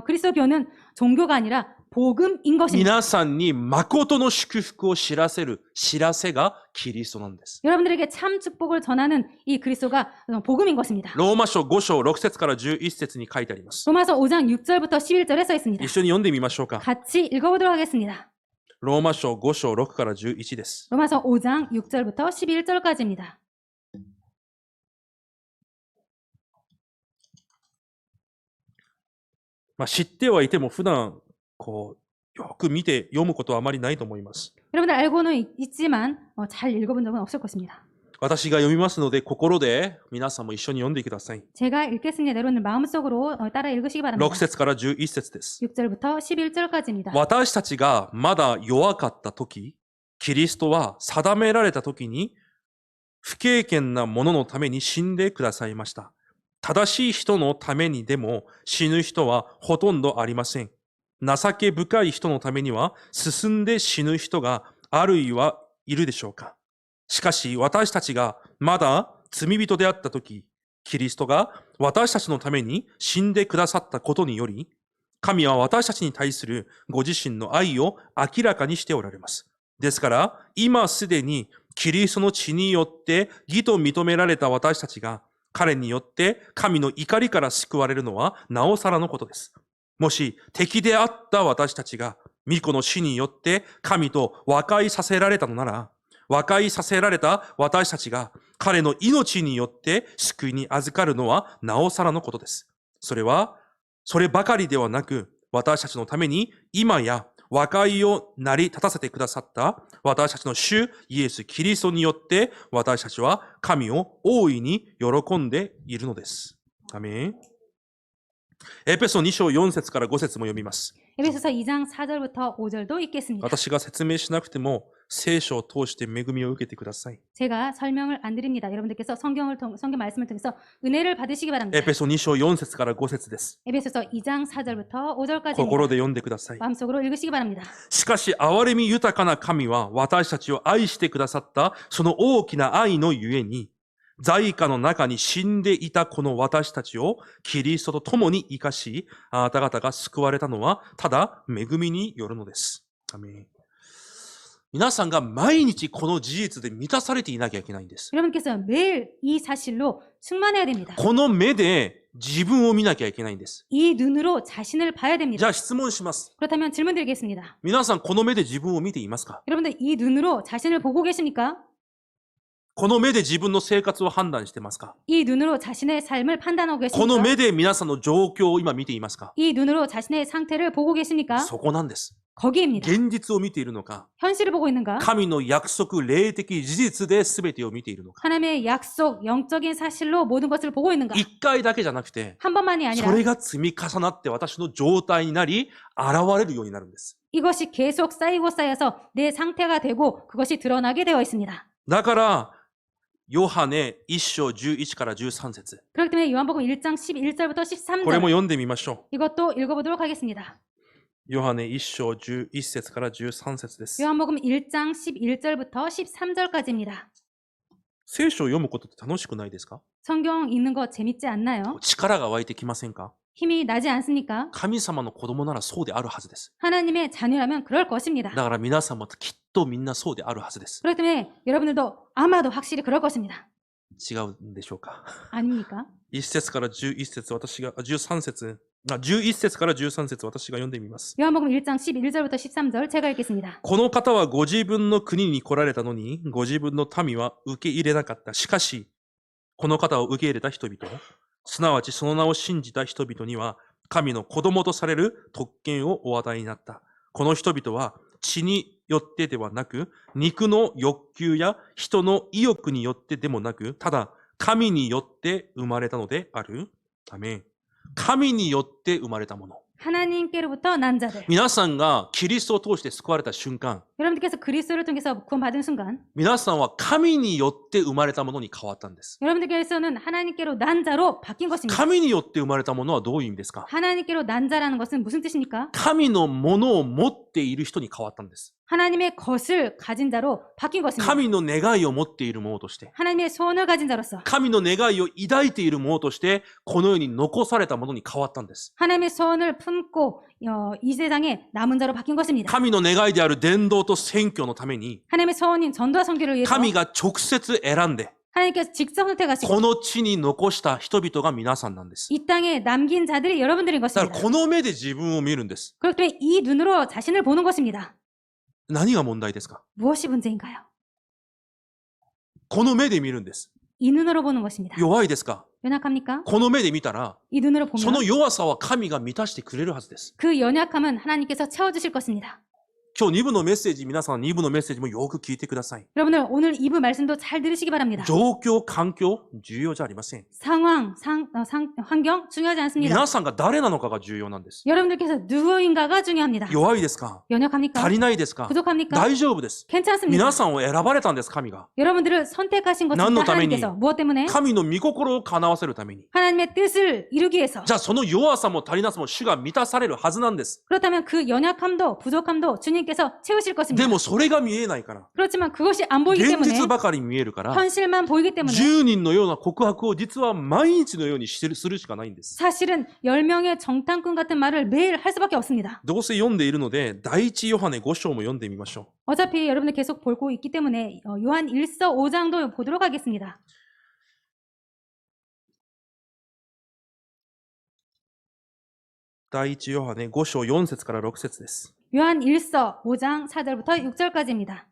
그리스도교는 종교가 아니라 복음인 것입니다. 皆さんに誠の祝福を知らせる知らせがキリストなんです。 여러분들에게 참 축복을 전하는 이 그리스도가 복음인 것입니다. ローマ書5章6節から11節に書いてあります。 로마서 5장 6절부터 11절에 써 있습니다. 一緒に読んでみましょうか。 같이 읽어보도록 하겠습니다. ローマ書5章6から11です。 로마서 5장 6절부터 11절까지입니다. 知ってはいても普段よく見て読むことはあまりないと思います。 여러분들 알고는 있지만 잘 읽어본 적은 없을 것입니다. 私が読みますので心で皆さんも一緒に読んでください。 제가 읽겠습니다. 여러분들 마음속으로 따라 읽으시기 바랍니다. 6節から11節です。 6절부터 11절까지입니다. 私たちがまだ弱かった時、キリストは定められた時に不経験な者のために死んでくださいました。正しい人のためにでも死ぬ人はほとんどありません。情け深い人のためには進んで死ぬ人があるいはいるでしょうか。しかし私たちがまだ罪人であった時、キリストが私たちのために死んでくださったことにより、神は私たちに対するご自身の愛を明らかにしておられます。ですから、今すでにキリストの血によって義と認められた私たちが、彼によって神の怒りから救われるのはなおさらのことです。もし敵であった私たちが、御子の死によって神と和解させられたのなら、和解させられた私たちが彼の命によって救いに預かるのはなおさらのことです。そればかりではなく、私たちのために今や和解を成り立たせてくださった私たちの主イエス・キリストによって私たちは神を大いに喜んでいるのです。アメン。エペソ2章4節から5節も読みます。 에베소서 2장 4절부터 5절도 읽겠습니다. 私が説明しなくても聖書を通して恵みを受けてください。 제가 설명을 안 드립니다. 여러분들께서 성경 말씀을 통해서 은혜를 받으시기 바랍니다. エペソ2章4節から5節です。 에베소서 2장 4절부터 5절까지입니다. 心で読んでください。 마음속으로 읽으시기 바랍니다. しかし、憐れみ豊かな神は私たちを愛してくださったその大きな愛のゆえに、罪禍の中に死んでいたこの私たちをキリストと共に生かし、あなた方が救われたのはただ恵みによるのです。アメン。皆さんが毎日この事実で満たされていなきゃいけないんです。 여러분께서 매일 이 사실로 충만해야 됩니다. この目で自分を見なきゃいけないんです。 이 눈으로 자신을 봐야 じ 됩니다. ゃあ質問します。 그렇다면 질문 드리겠습니다. 皆さんこの目で自分を見ていますか？ 여러분들 이 눈으로 자신을 보고 계십니까? この目で自分の生活を判断してますか？ 이 눈으로 자신의 삶을 판단하고 この 계십니까? 目で皆さんの状況を今見ていますか？ 이 눈으로 자신의 상태를 보고 계십니까? そこなんです。 거기입니다. 現実を見ているのか、 현실을 보고 있는가? 神の約束、霊的事実で全てを見ているのか。 하나님의 약속, 영적인 사실로 모든 것을 보고 있는가? 一回だけじゃなくて、 한 번만이 そ 아니라 れが積み重なって私の状態になり、現れるようになるんです。 이것이 계속 쌓이고 쌓여서 내 상태가 되고 그것이 드러나게 되어 있습니다. だから、ヨハネ1章11から13節。 그렇기 때문에 요한복음 1장 11절부터 これも 13절 読んでみましょ 이것도 읽어보도록 하겠습니다. う。ヨハネ1章11節から13節です。 요한복음 1장 11절부터 13절까지입니다. 聖書を読むことって楽しくないですか？ 성경 읽는 거 재밌지 않나요? 力が湧いてきませんか？ 힘이 나지 않습니까? 神様の子供ならそうであるはずです。 하나님의 자녀라면 그럴 것입니다. だから皆さんもきっとみんなそうであるはずです。 그렇기 때문에 여러분들도 아마도 확실히 그럴 것입니다. 違うんでしょうか아닙니까? 1節から11節私が、13節、11節から13節私が読んでみます。 요한복음 1장 11절부터 13절 제가 읽겠습니다. この方はご自分の国に来られたのに、ご自分の民は受け入れなかった。しかし、この方を受け入れた人々、すなわちその名を信じた人々には、神の子供とされる特権をお与えになった。この人々は血によってではなく、肉の欲求や人の意欲によってでもなく、ただ神によって生まれたのである。アメン。神によって生まれたもの。 하나님께로부터 난 자들. 皆さんがキリストを通して救われた瞬間、 여러분들께서 그리스도를 통해서 구원받은 순간 皆さんは神によって生まれたものに変わったんです。 여러분들께서는 하나님께로 난 자로 바뀐 것입니다. 神によって生まれたものはどういう意味ですか？ 하나님께로 난 자라는 것은 무슨 뜻입니까? 神のものを持っている人に変わったんです。 하나님의 것을 가진 자로 바뀐 것입니다. 神の願いを持っているものとして、 하나님의 소원을 가진 자로서 神の願いを抱いているものとして、この世に残されたものに変わったんです。 하나님의 소원을 품고 이 세상에 남은 자로 바뀐 것입니다. 神の願いである伝道と宣教のために、 하나님의 소원인 전도와 선교를 위해서 神が直接選んで、 하나님께서 직접 선택하시고 この地に残した人々が皆さんなんです。 이 땅에 남긴 자들이 여러분들인 だから 것입니다. この目で自分を見るんです。 그렇기 때문에 이 눈으로 자신을 보는 것입니다. 何が問題ですか？ 무엇이 문제인가요? この目で見るんです。 이 눈으로 보는 것입니다. 弱いですか？ 연약합니까? この目で見たら、 이 눈으로 その 보면 弱さは神が満たしてくれるはずです。 그 연약함은 하나님께서 채워주실 것입니다. 今日2部のメッセージ、皆さん2部のメッセージもよく聞いてください。 여러분들 오늘 2부 말씀도 잘 들으시기 바랍니다. 状況、環境、重要じゃありません。 상황, 환경 중요하지 않습니다. 皆さんが誰なのかが重要なんです。 여러분들께서 누구인가가 중요합니다. 弱いですか？ 연약합니까? 足りないですか？ 부족합니까? 大丈夫です。 괜찮습니다. 皆さんを選ばれたんです、神が。 여러분들을 선택하신 것입니다. 난노 타메니. 하나님께서 무엇 때문에? 神の御心を叶わせるために。 하나님의 뜻을 이루기 위해서. じゃあその弱さも足りなさも主が満たされるはずなんです。 그렇다면 그 연약함도 부족함도 주님께서 채우실 것입니다. でもそれが見えないから。 그렇지만 그것이 안 보이기 現 때문에 実ばかり見えるから。 현실만 보이기 때문에 10人のような告白を実は毎日のようにするしかないんです。 사실은 10명의 정탐꾼 같은 말을 매일 할 수밖에 없습니다. どうせ読んでいるので、第一ヨハネ5章も読んでみましょ 어차피 여러분들 계속 보고 있기 때문에 요한 1서 5장도 보도록 하겠습니다. う。第一ヨハネ5章4節から6節です。 요한 1서 5장 4절부터 6절까지입니다.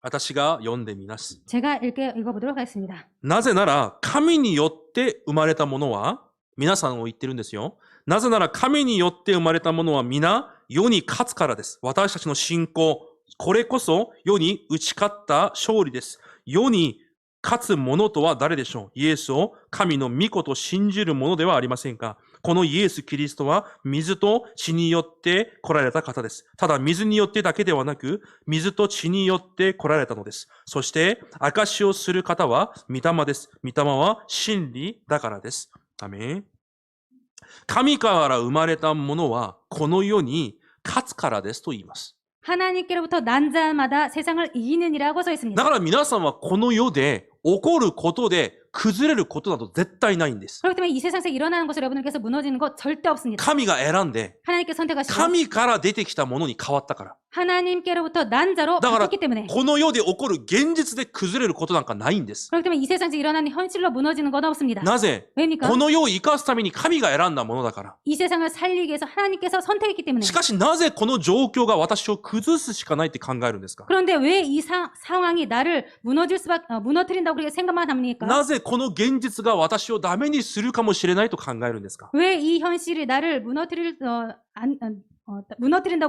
私が読んでみます。 제가 읽어보도록 하겠습니다. なぜなら、神によって生まれたものは、皆さんを言ってるんですよ。なぜなら、神によって生まれたものは皆、世に勝つからです。私たちの信仰、これこそ世に打ち勝った勝利です。世に勝つ者とは誰でしょう？イエスを神の御子と信じる者ではありませんか？このイエス・キリストは水と血によって来られた方です。ただ水によってだけではなく、水と血によって来られたのです。そして、証しをする方は御霊です。御霊は真理だからです。アメン。神から生まれたものはこの世に勝つからですと言います。 하나님께로부터 난 자마다 세상을 이기는 이라고 써 있습니다. だから皆さんはこの世で起こることで崩れることなど絶対ないんです。 그렇기 때문에 이 세상에서 일어나는 것을 여러분들께서 무너지는 것 절대 없습니다. 神が選んで 하나님께 선택하시고 神から出てきたものに変わったから。 하나님께로부터 난 자로 だから 바뀌기 때문에 この世で起こる現実で崩れることなんかないんです。 그렇기 때문에 이 세상에서 일어나는 현실로 무너지는 건 없습니다. なぜ？ 왜입니까? この世を生かすために神が選んだものだから。 이 세상을 살리기 위해서 하나님께서 선택했기 때문에. しかしなぜこの状況が私を崩すしかないって考えるんですか？ 그런데 왜 이 상황이 나를 무너뜨린다고 그렇게 생각만 합니까? なぜこの現実が私をダメにするかもしれないと考えるんですか？ 왜 이 현실이 나를 무너뜨린다고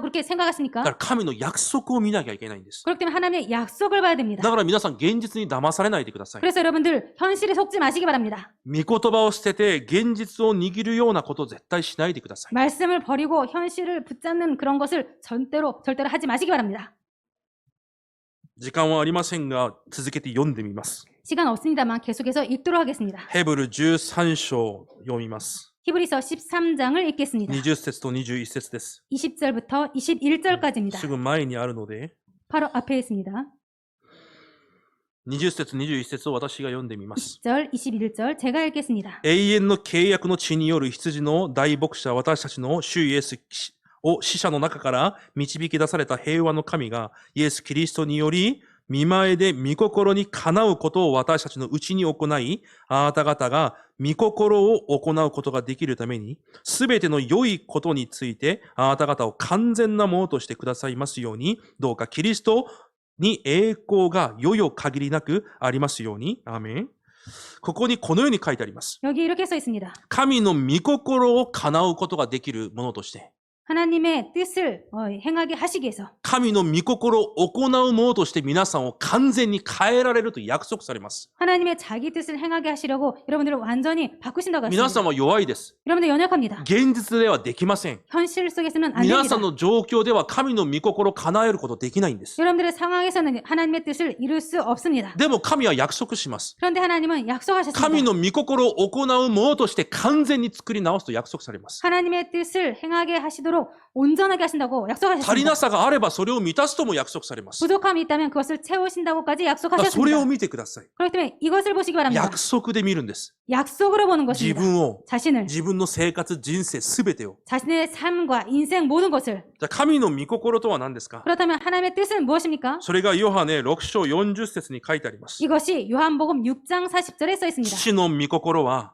그렇게 だ 생각하십니까? から神の約束を見なきゃいけないんです。 그렇기 때문에 하나님의 약속을 봐야 됩니다. だから皆さん現実に騙されないでください。 그래서 여러분들 현실에 속지 마시기 바랍니다. 御言葉を捨てて現実を握るようなことを絶対しないでください。 말씀을 버리고 현실을 붙잡는 그런 것을 절대로 하지 마시기 바랍니다. 時間はありませんが続けて読んでみます。 시간 없습니다만 계속해서 읽도록 하겠습니다. ヘブル13章読みます。 히브리서 13장을 읽겠습니다. 20節と21節です。 20절부터 21절까지입니다. すぐ前にあるので、 바로 앞에 있습니다. 20節21節を私が読んでみます。 20절, 21절 제가 읽겠습니다. 永遠の契約の血による羊の大牧者、私たちの主イエスを死者の中から導き出された平和の神が、イエス・キリストにより、見前で御心にかなうことを私たちのうちに行い、あなた方が御心を行うことができるために、すべての良いことについて、あなた方を完全なものとしてくださいますように、どうかキリストに栄光が世々限りなくありますように。アーメン。ここにこのように書いてあります。 여기 이렇게 써 있습니다. 神の御心を叶うことができるものとして、 하나님의 뜻을 행하게 하시기 위해서 神の御心を行うものとして皆さんを完全に変えられると約束されます。 하나님의 자기 뜻을 행하게 하시려고 여러분들을 완전히 바꾸신다고 皆さん 하십니다. は弱いです。 여러분들 연약합니다. 現実ではできません。 현실 속에서는 안 皆 됩니다. さんの状況では神の御心を叶えることできないんです。 여러분들의 상황에서는 하나님의 뜻을 이룰 수 없습니다. でも神は約束します。 그런데 하나님은 약속하셨습니다. 神の御心を行うものとして完全に作り直すと約束されます。 하나님의 뜻을 행하게 하시도록 온전하게 하신다고 足り 약속하셨습니다. なさがあればそれを満たすとも約束されます。 부족함이 있다면 그것을 채우신다고까지 それを 약속하셨습니다. 見てください。 그렇기 때문에 이것을 보시기 바랍니다. 約束で見るんです。 약속으로 보는 自 것입니다. 分を、 자신을, 自分の生活、人生すべてを。 자신의 삶과 인생 모든 것을. じゃあ神の御心とは何ですか？ 그렇다면 하나님의 뜻은 무엇입니까? それがヨハネ6章40節に書いてあります。 이것이 요한복음 6장 40절에 써 있습니다. 父の御心は、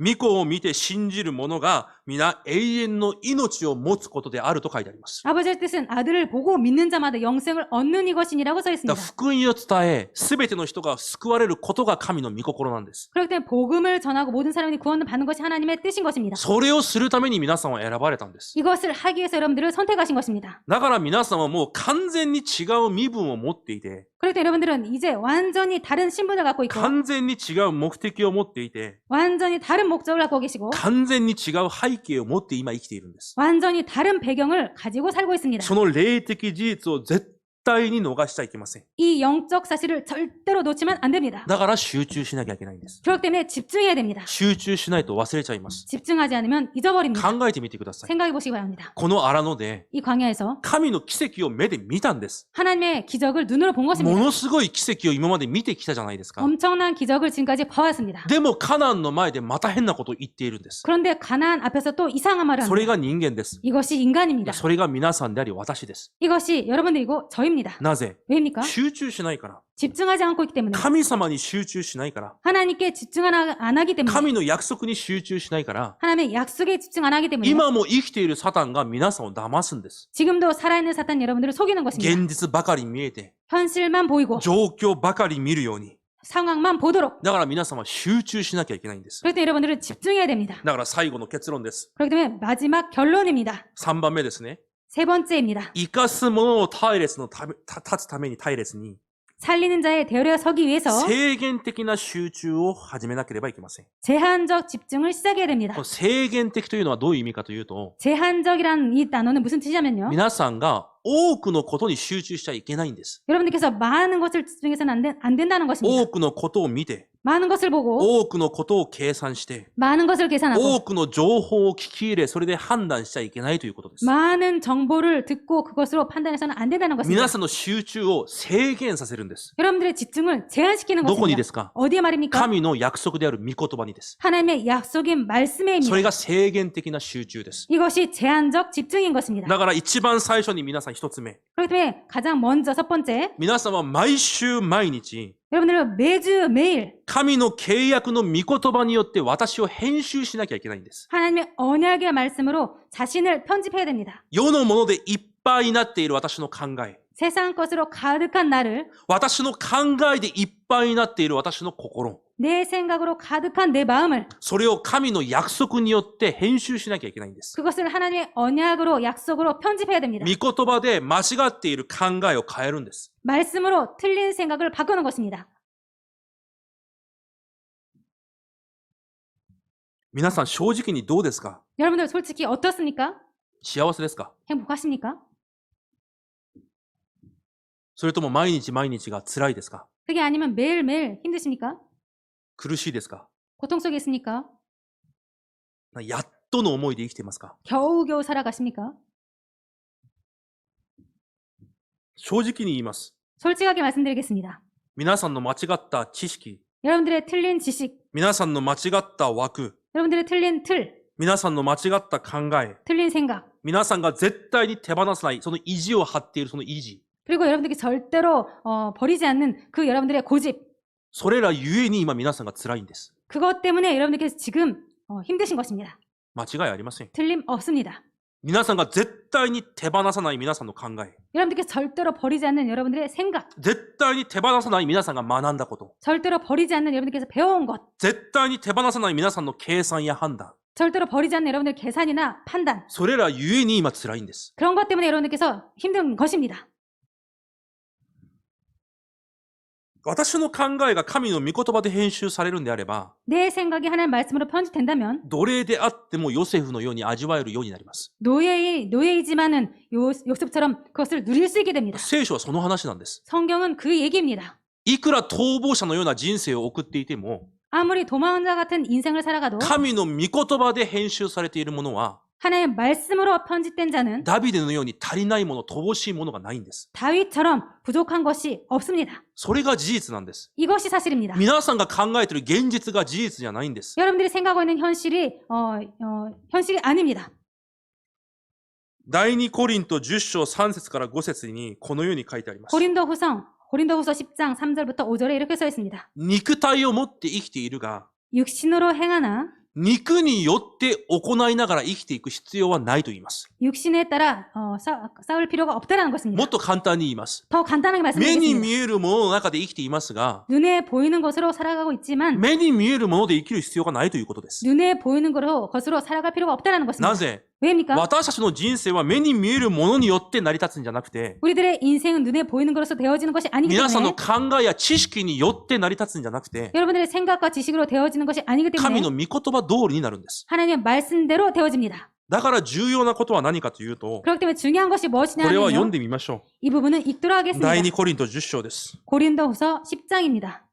御子を見て信じる者が皆永遠の命を持つことであると書いてあります。 아버지의 뜻은 아들을 보고 믿는 자마다 영생을 얻는 이것이니라고 써 だ 있습니다. から福音を伝え、すべての人が救われることが神の御心なんです。 그렇기 때문에 복음을 전하고 모든 사람이 구원을 받는 것이 하나님의 뜻인 것입니다. それをするために皆さんは選ばれたんです。 이것을 하기 위해서 여러분들을 선택하신 것입니다. だから皆さんはもう完全に違う身分を持っていて、 그렇기 때문에 여러분들은 이제 완전히 다른 신분을 갖고 있고 完全に違う目的を持っていて、 완전히 다른 목적을 갖고 계시고 完全に違う背景を持って今生きているんです。 완전히 다른 배경을 가지고 살고 있습니다. その霊的事実を絶対に逃しちゃいけません。 이 영적 사실을 절대로 놓치면 안 됩니다. だから集中しなきゃいけないんです。 그렇기 때문에 집중해야 됩니다. 集中しないと忘れちゃいます。 집중하지 않으면 잊어버립니다. 考えてみてください。 생각해 보시기 바랍니다. この荒野で 이 광야에서 神の奇跡を目で見たんです。 하나님의 기적을 눈으로 본 も 것입니다. のすごい奇跡を今まで見てきたじゃないですか。 엄청난 기적을 지금까지 봐왔습니다. でもカナンの前でまた変なことを言っているんです。 그런데 가나안 앞에서 또 이상한 말을 それ 합니다. が人間です。 이것이 인간입니다. それが皆さんであり私です。 이것이 여러분들이고 저입니다. なぜ？ 왜입니까? 集中しないから。 집중하지 않고 있기 때문에 神様に集中しないから。 하나님께 집중 안 하기 때문에 神の約束に集中しないから。 하나님의 약속에 집중 안 하기 때문에 今も生きているサタンが皆さんを騙すんです。 지금도 살아있는 사탄 여러분들을 속이는 것입니다. 現実ばかり見えて、 현실만 보이고 状況ばかり見るように。 상황만 보도록. だから皆さんは集中しなきゃいけないんです。 그렇기 때문에 여러분들은 집중해야 됩니다. だから最後の結論です。 그렇기 때문에 마지막 결론입니다. 3番目ですね。 세 번째입니다. 生かす者の隊列のため、立つために隊列に、 살리는 자의 대열에 서기 위해서 制限的な集中を始めなければいけません。 제한적 집중을 시작해야 됩니다. この制限的というのはどういう意味かというと、 제한적이라는 이 단어는 무슨 뜻이냐면요. 皆さんが多くのことに集中しちゃいけないんです。 여러분들께서 많은 것을 집중해서는 안 된다는 것입니다. 多くのことを見て、 많은 것을 보고 多くのことを計算して、 많은 것을 계산하고 多くの情報を聞き入れ、それで判断しちゃいけないということです。 많은 정보를 듣고 그것으로 판단해서는 안 된다는 것입니다. 皆さんの集中を制限させるんです。 여러분들의 집중을 제한시키는 どこにで 것입니다. すか？ 어디에 말입니까? 神の約束である御言葉にです。 하나님의 약속인 말씀에입니다. それが制限的な集中です。 이것이 제한적 집중인 것입니다. だから一番最初に皆さん一つ目。 그렇기 때문에 가장 먼저 첫 번째, 皆さんは毎週毎日、 여러분들은 매주 매일 神の契約の御言葉によって私を編集しなきゃいけないんです。 하나님의 언약의 말씀으로 자신을 편집해야 됩니다. 世のものでいっぱいになっている私の考え。 세상 것으로 가득한 나를 私の考えでいっぱいになっている私の心。 내 생각으로 가득한 내 마음을 それを神の約束によって編集しなきゃいけないんです。 그것을 하나님의 언약으로 약속으로 편집해야 됩니다. 御言葉で間違っている考えを変えるんです。 말씀으로 틀린 생각을 바꾸는 것입니다. 皆さん正直にどうですか？ 여러분들 솔직히 어떻습니까? 幸せですか？ 행복하십니까? それとも毎日毎日が辛いですか？ 그게 아니면 매일매일 힘드십니까? 苦しいですか？ 고통 속에 있습니까? やっとの思いで生きていますか？ 겨우겨우 살아가십니까? 正直に言います。 솔직하게 말씀드리겠습니다. 皆さんの間違った知識、 여러분들의 틀린 지식, 皆さんの間違った枠、 여러분들의 틀린 틀, 皆さんの間違った考え、 틀린 생각, 皆さんが絶対に手放さない、その意地を張っているその意地。 그리고 여러분들이 절대로 버리지 않는 그 여러분들의 고집, それらゆえに今皆さんが辛いんです。 그것 때문에 여러분들께서 지금 힘드신 것입니다. 間違いありません。 틀림없습니다. 皆さんが絶対に手放さない皆さんの考え、 여러분들께서 절대로 버리지 않는 여러분들의 생각, 絶対に手放さない皆さんが学んだこと、 절대로 버리지 않는 여러분들께서 배워온 것, 絶対に手放さない皆さんの計算や判断、 절대로 버리지 않는 여러분들의 계산이나 판단, それらゆえに今辛いんです。 그런 것 때문에 여러분들께서 힘든 것입니다. 私の考えが神の御言葉で編集されるんであれば、 내 생각이 하나님 말씀으로 편집된다면 奴隷であってもヨセフのように味わえるようになります。 노예이지만은 요셉처럼 그것을 누릴 수 있게 됩니다. 聖書はその話なんです。 성경은 그 얘기입니다. いくら逃亡者のような人生を送っていても、 아무리 도망자 같은 인생을 살아가도 神の御言葉で編集されているものは、 하나님의 말씀으로 편집된 자는 ダビデのように足りないもの、乏しいものがないんです。 다윗처럼 부족한 것이 없습니다. それが事実なんです。 이것이 사실입니다. 皆さんが考えている現実が事実じゃないんです。 여러분들이 생각하고 있는 현실이 현실이 아닙니다. 第2コリント10章3節から5節にこのように書いてあります。 고린도후서 10장 3절부터 5절에 이렇게 써 있습니다. 肉体を持って生きているが、 육신으로 행하나 肉によって行いながら生きていく必要はないと言います。 육신에 따라 싸울 필요가 없다는 も 것입니다. っと簡単に言います。 더 간단하게 目に 말씀드리겠습니다. 見えるものの中で生きていますが、 눈에 보이는 것으로 살아가고 있지만 目に見えるもので生きる必要がないということです。 눈에 보이는 것으로 살아갈 필요가 없다는 것입니다. なぜ？ 왜입니까? 私たちの人生は目に見えるものによって成り立つんじゃなくて、 우리들의 인생은 눈에 보이는 것으로 되어지는 것이 아니기 皆さんの 때문에 考えや知識によって成り立つんじゃなくて、 여러분들의 생각과 지식으로 되어지는 것이 아니기 神 때문에 の御言葉通りになるんです。 하나님의 말씀대로 되어집니다. だから重要なことは何かというと、 그렇기 때문에 중요한 것이 これは読ん 무엇이냐면요. でみましょ 이 부분은 읽도록 う。 하겠습니다. 第2コリント10章です。 고린도후서 10장입니다.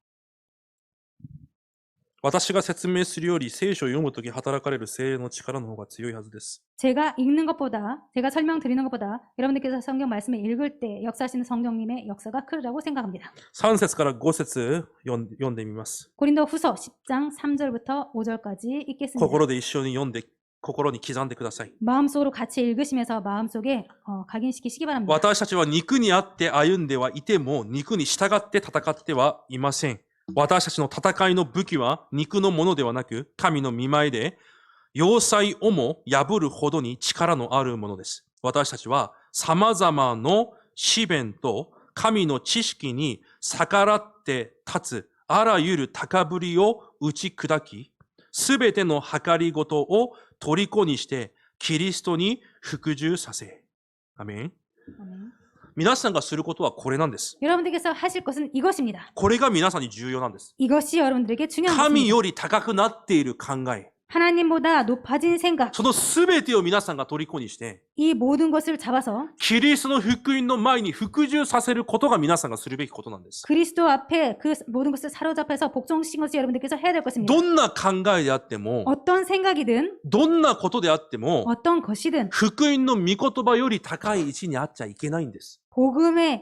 私が説明するより聖書を読むとき働かれる聖霊の力の方が強いはずです。 제가 읽는 것보다, 제가 설명드리는 것보다 여러분들께서 성경 말씀을 읽을 때 역사하시는 성령님의 역사가 크리라고 생각합니다. 3節から5節読んでみます。 고린도후서 10장 3절부터 5절까지 읽겠습니다. 心で一緒に読んで、心に刻んでください。 마음속으로 같이 읽으시면서 마음속에 각인시키시기 바랍니다. 私たちは肉にあって歩んではいても、肉に従って戦ってはいません。私たちの戦いの武器は肉のものではなく、神の御前で、要塞をも破るほどに力のあるものです。私たちは様々の試練と神の知識に逆らって立つあらゆる高ぶりを打ち砕き、すべての計りごとを虜にしてキリストに服従させ。アメン。皆さんがすることはこれなんです。 여러분들께서 하실 것은 이것입니다. これが皆さんに重要なんです。 이것이 여러분들에게 중요한 神 것입니다. より高くなっている考え、 하나님보다 높아진 생각, その全てを皆さんが虜にして、 이 모든 것을 잡아서 キリストの福音の前に服従させることが皆さんがするべきことなんです。 그리스도 앞에 그 모든 것을 사로잡혀서 복종시킨 것이 여러분들께서 해야 될 것입니다. どんな考えであっても、 어떤 생각이든 どんなことであっても、 어떤 것이든 福音の御言葉より高い位置にあっちゃいけないんです。 복음의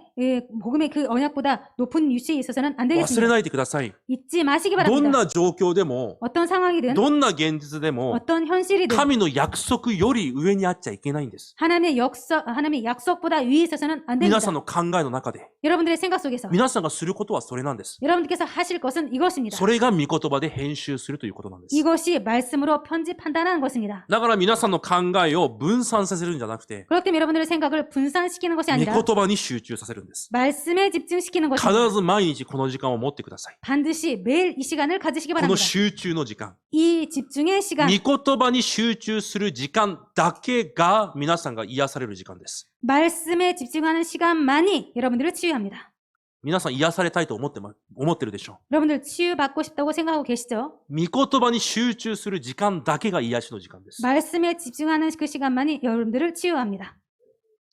그 언약보다 높은 위치에 있어서는 안 忘れ 되겠습니다. ないでください。 잊지 마시기 どん 바랍니다. な状況でも、 어떤 상황이든 どんな現実でも、 어떤 현실이든 神の約束より上にあっちゃいけないんです。 하나님의 약속보다 위에 있어서는 안 皆 됩니다. さんの考えの中で、 여러분들의 생각 속에서 皆さんがすることはそれなんです。 여러분들께서 하실 것은 이것입니다. それが御言葉で編集するということなんです。 이것이 말씀으로 편집한다는 것입니다. だから皆さんの考えを分散させるんじゃなくて、 그렇기 때문에 여러분들의 생각을 분산시키는 것이 御 아니라 言葉に集中させるんです。 말씀에 집중시키는 必 것입니다. ず毎日この時間を持ってください。 반드시 매일 이 시간을 가지시기 この 바랍니다. 集中の時間。 이 집중의 시간, 御言葉に集中する時間だけが皆さんが癒される時間です。 말씀에 집중하는 시간만이 여러분들을 치유합니다. 皆さん癒されたいと思ってるでしょ 여러분들 치유받고 싶다고 생각하고 계시죠? う。御言葉に集中する時間だけが癒しの時間です。 말씀에 집중하는 그 시간만이 여러분들을 치유합니다.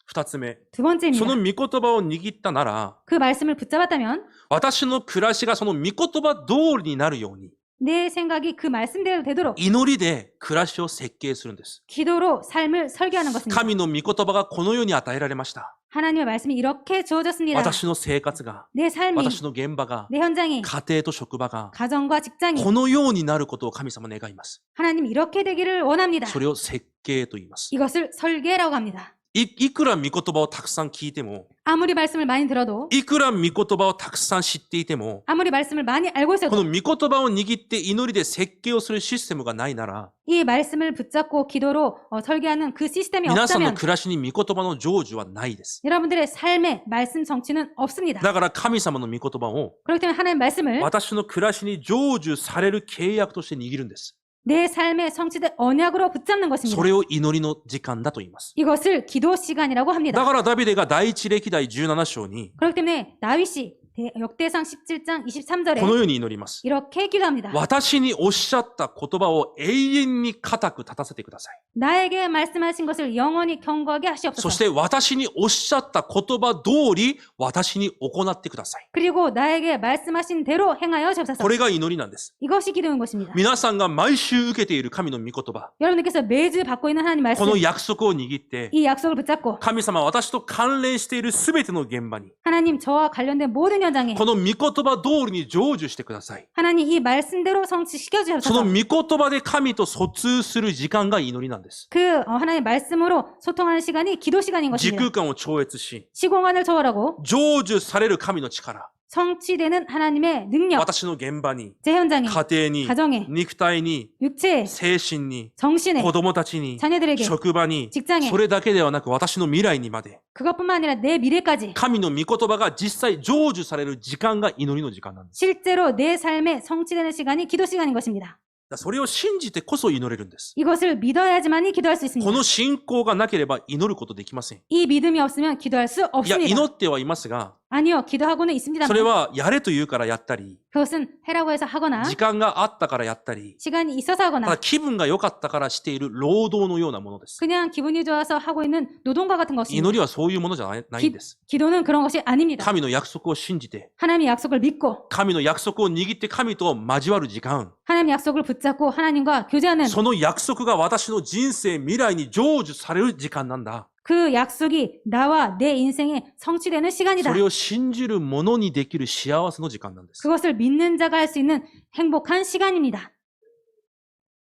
二つ目。 두 번째입니다. その御言葉を握ったなら、 그 말씀을 붙잡았다면 私の暮らしがその御言葉通りになるように、 내 생각이 그 말씀대로 되도록 祈りで暮らしを設計するんです。 기도로 삶을 설계하는 것입니다. 神の御言葉がこの世に与えられました。 하나님의 말씀이 이렇게 주어졌습니다. 私の生活が、 내 삶이, 私の現場が、 내 현장이, 家庭と職場が、 가정과 직장이 このようになることを神様願います。 하나님 이렇게 되기를 원합니다. それを設計と言います。 이것을 설계라고 합니다. いくら御言葉をたくさん聞いても、 아무리 말씀을 많이 들어도 いくら御言葉をたくさん知っていても、 아무리 말씀을 많이 알고 この 있어도 御言葉を握って祈りで設計をするシステムがないなら、 이 말씀을 붙잡고 기도로 설계하는 그 시스템이 皆さんの 없다면 暮らしに御言葉の成就はないです。 여러분들의 삶에 말씀 성취는 없습니다. だから神様の御言葉を 그렇기 때문에 하나님의 말씀을 私の暮らしに成就される契約として握るんです。 내 삶에 성취된 언약으로 붙잡는 そ 것입니다. れを祈りの時間だと言います。 이것을 기도 시간이라고 だ 합니다. からダビデが第一歴代17章に 그렇기 때문에 다윗이 역대상 17장 23절에 このように祈ります。 이렇게 기도합니다. 私におっしゃった言葉を永遠に固く立たせてください。 나에게 말씀하신 것을 영원히 경고하게 そ 하시옵소서. して私におっしゃった言葉通り私に行ってください。 그리고 나에게 말씀하신 대로 행하여 주옵소서. これが祈りなんです。 이것이 기도인 것입니다. 皆さんが毎週受けている神の御言葉、 여러분들께서 매주 받고 있는 하나님 こ 말씀, の約束を握って、 이 약속을 붙잡고 神様は私と関連しているすべての現場に、 하나님 저와 관련된 모든 현장에 この御言葉通りに成就してください。 하나님 이 말씀대로 성취시켜 その 주옵소서. 御言葉で神と疎通する時間が祈りなんです。 그 하나님 말씀으로 소통하는 시간이 기도 시간인 時 것입니다. 空間を超越し、 시공간을 초월하고 成就される神の力、 성취되는 하나님의 능력, 私の現場に、 제 현장에, 家庭に、 가정에, 肉体に、 육체에, 精神に、 정신에, 子供たちに、 자녀들에게, 職場に、 직장에, それだけではなく私の未来にまで、 그것뿐만 아니라 내 미래까지 神の御言葉が実際成就される時間が祈りの時間なんです。 실제로 내 삶에 성취되는 시간이 기도 시간인 것입니다. それを信じてこそ祈れるんです。 이것을 믿어야지만이 기도할 수 こ 있습니다. の信仰がなければ祈ることできません。 이 믿음이 없으면 기도할 수 いや、 없습니다. 祈ってはいますが、 아니요, 기도하고는 있습니다. それはやれと言うからやったり、 그것은 해라고 해서 하거나 時間があったからやったり、 시간이 있어서 ただ 하거나 気分が良かったからしている労働のようなものです。 그냥 기분이 좋아서 하고 있는 노동과 같은 것입니다. 祈りはそういうものじゃないんです。 기도는 그런 것이 아닙니다. 神の約束を信じて、 하나님의 약속을 믿고 神の約束を握って神と交わる時間、 하나님의 약속을 붙잡고 하나님과 교제하는 その約束が私の人生、未来に成就される時間なんだ。 그 약속이 나와 내 인생에 성취되는 시간이다. それを信じる者にできる幸せの時間なんです。 그것을 믿는 자가 할 수 있는 행복한 시간입니다.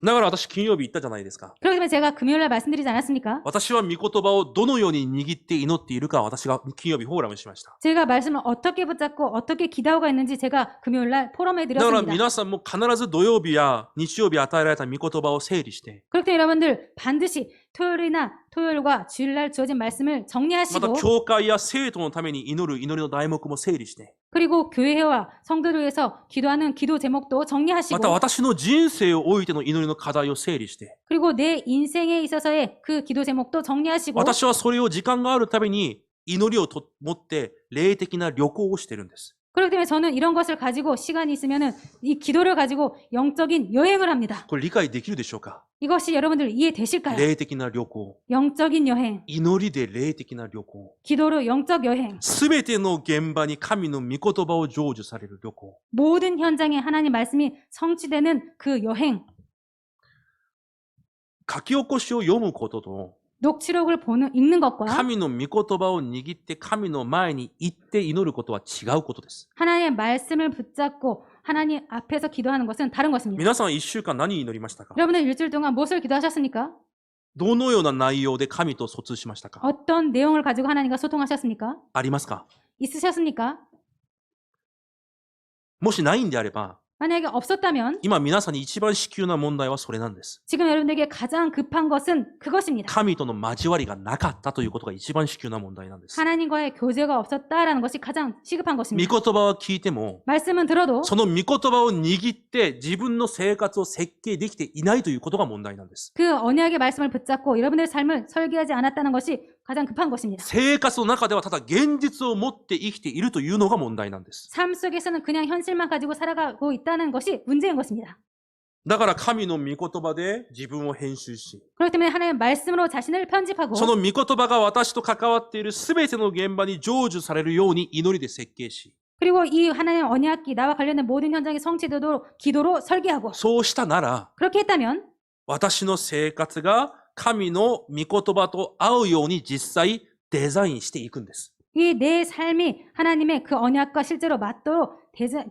だから私金曜日言ったじゃないですか。 그렇기 때문에 제가 금요일날 말씀드리지 않았습니까? 私は御言葉をどのように握って祈っているか私が金曜日フォーラムしました。 제가 말씀을 어떻게 붙잡고 어떻게 기도하고 있는지 제가 금요일날 포럼에 だから 드렸습니다. 皆さんも必ず土曜日や日曜日与えられた御言葉を整理して、 그렇기 때문에 여러분들 반드시 토요일과 주일날 주어진 말씀을 また 정리하시고 教会や生徒のために祈る祈りの題目も整理して、 그리고 교회와 성도를 위해서 기도하는 기도 제목도 また 정리하시고 私の人生をおいての祈りの課題を整理して、 그리고 내 인생에 있어서의 그 기도 제목도 정리하시고 私はそれを時間があるたびに祈りを持って霊的な旅行をしているんです。 그렇기 때문에 저는 이런 것을 가지고 시간이 있으면은 이 기도를 가지고 영적인 여행을 합니다. これ理解できるでしょうか？ 이것이 여러분들 이해되실까요? 霊的な旅行、 영적인 여행, 祈りで霊的な旅行、 기도로 영적 여행, すべての現場に神の御言葉を成就される旅行。 모든 현장에 하나님 말씀이 성취되는 그 여행, 書き起こしを読むことと、 녹취록을 읽는 것과 神の御言葉を握って神の前に行って祈ることは違うことです。 하나님의 말씀을 붙잡고 하나님 앞에서 기도하는 것은 다른 것입니다. 皆さん一週間何祈りましたか？ 여러분들 일주일 동안 무엇을 기도하셨습니까? どのような内容で神と疎通しましたか？ 어떤 내용을 가지고 하나님과 소통하셨습니까? ありますか？ 있으셨습니까? もしないんであれば、 만약에 없었다면 今皆さんに一番至急な問題はそれなんです。 지금 여러분에게 가장 급한 것은 그것입니다. 神との交わりがなかったということが一番至急な問題なんです。 하나님과의 교제가 없었다라는 것이 가장 시급한 御 것입니다. 言葉を聞いても、 말씀은 들어도 その御言葉を握って自分の生活を設計できていないということが問題なんです。 그 언약의 말씀을 붙잡고 여러분의 삶을 설계하지 않았다는 것이 가장 급한 것입니다. 生活の中ではただ現実を持って生きているというのが問題なんです。 삶 속에서는 그냥 현실만 가지고 살아가고 있다는 것이 문제인 것입니다. だから神の御言葉で自分を編集し、 그렇기 때문에 하나님의 말씀으로 자신을 편집하고 その御言葉が私と関わっているすべての現場に成就されるように祈りで設計し、 그리고 이 하나님의 언약이 나와 관련된 모든 현장이 성취되도록 기도로 설계하고 そうしたなら、 그렇게 했다면 私の生活が神の御言葉と合うように実際デザインしていくんです。 이 내 삶이 하나님의 그 언약과 실제로 맞도록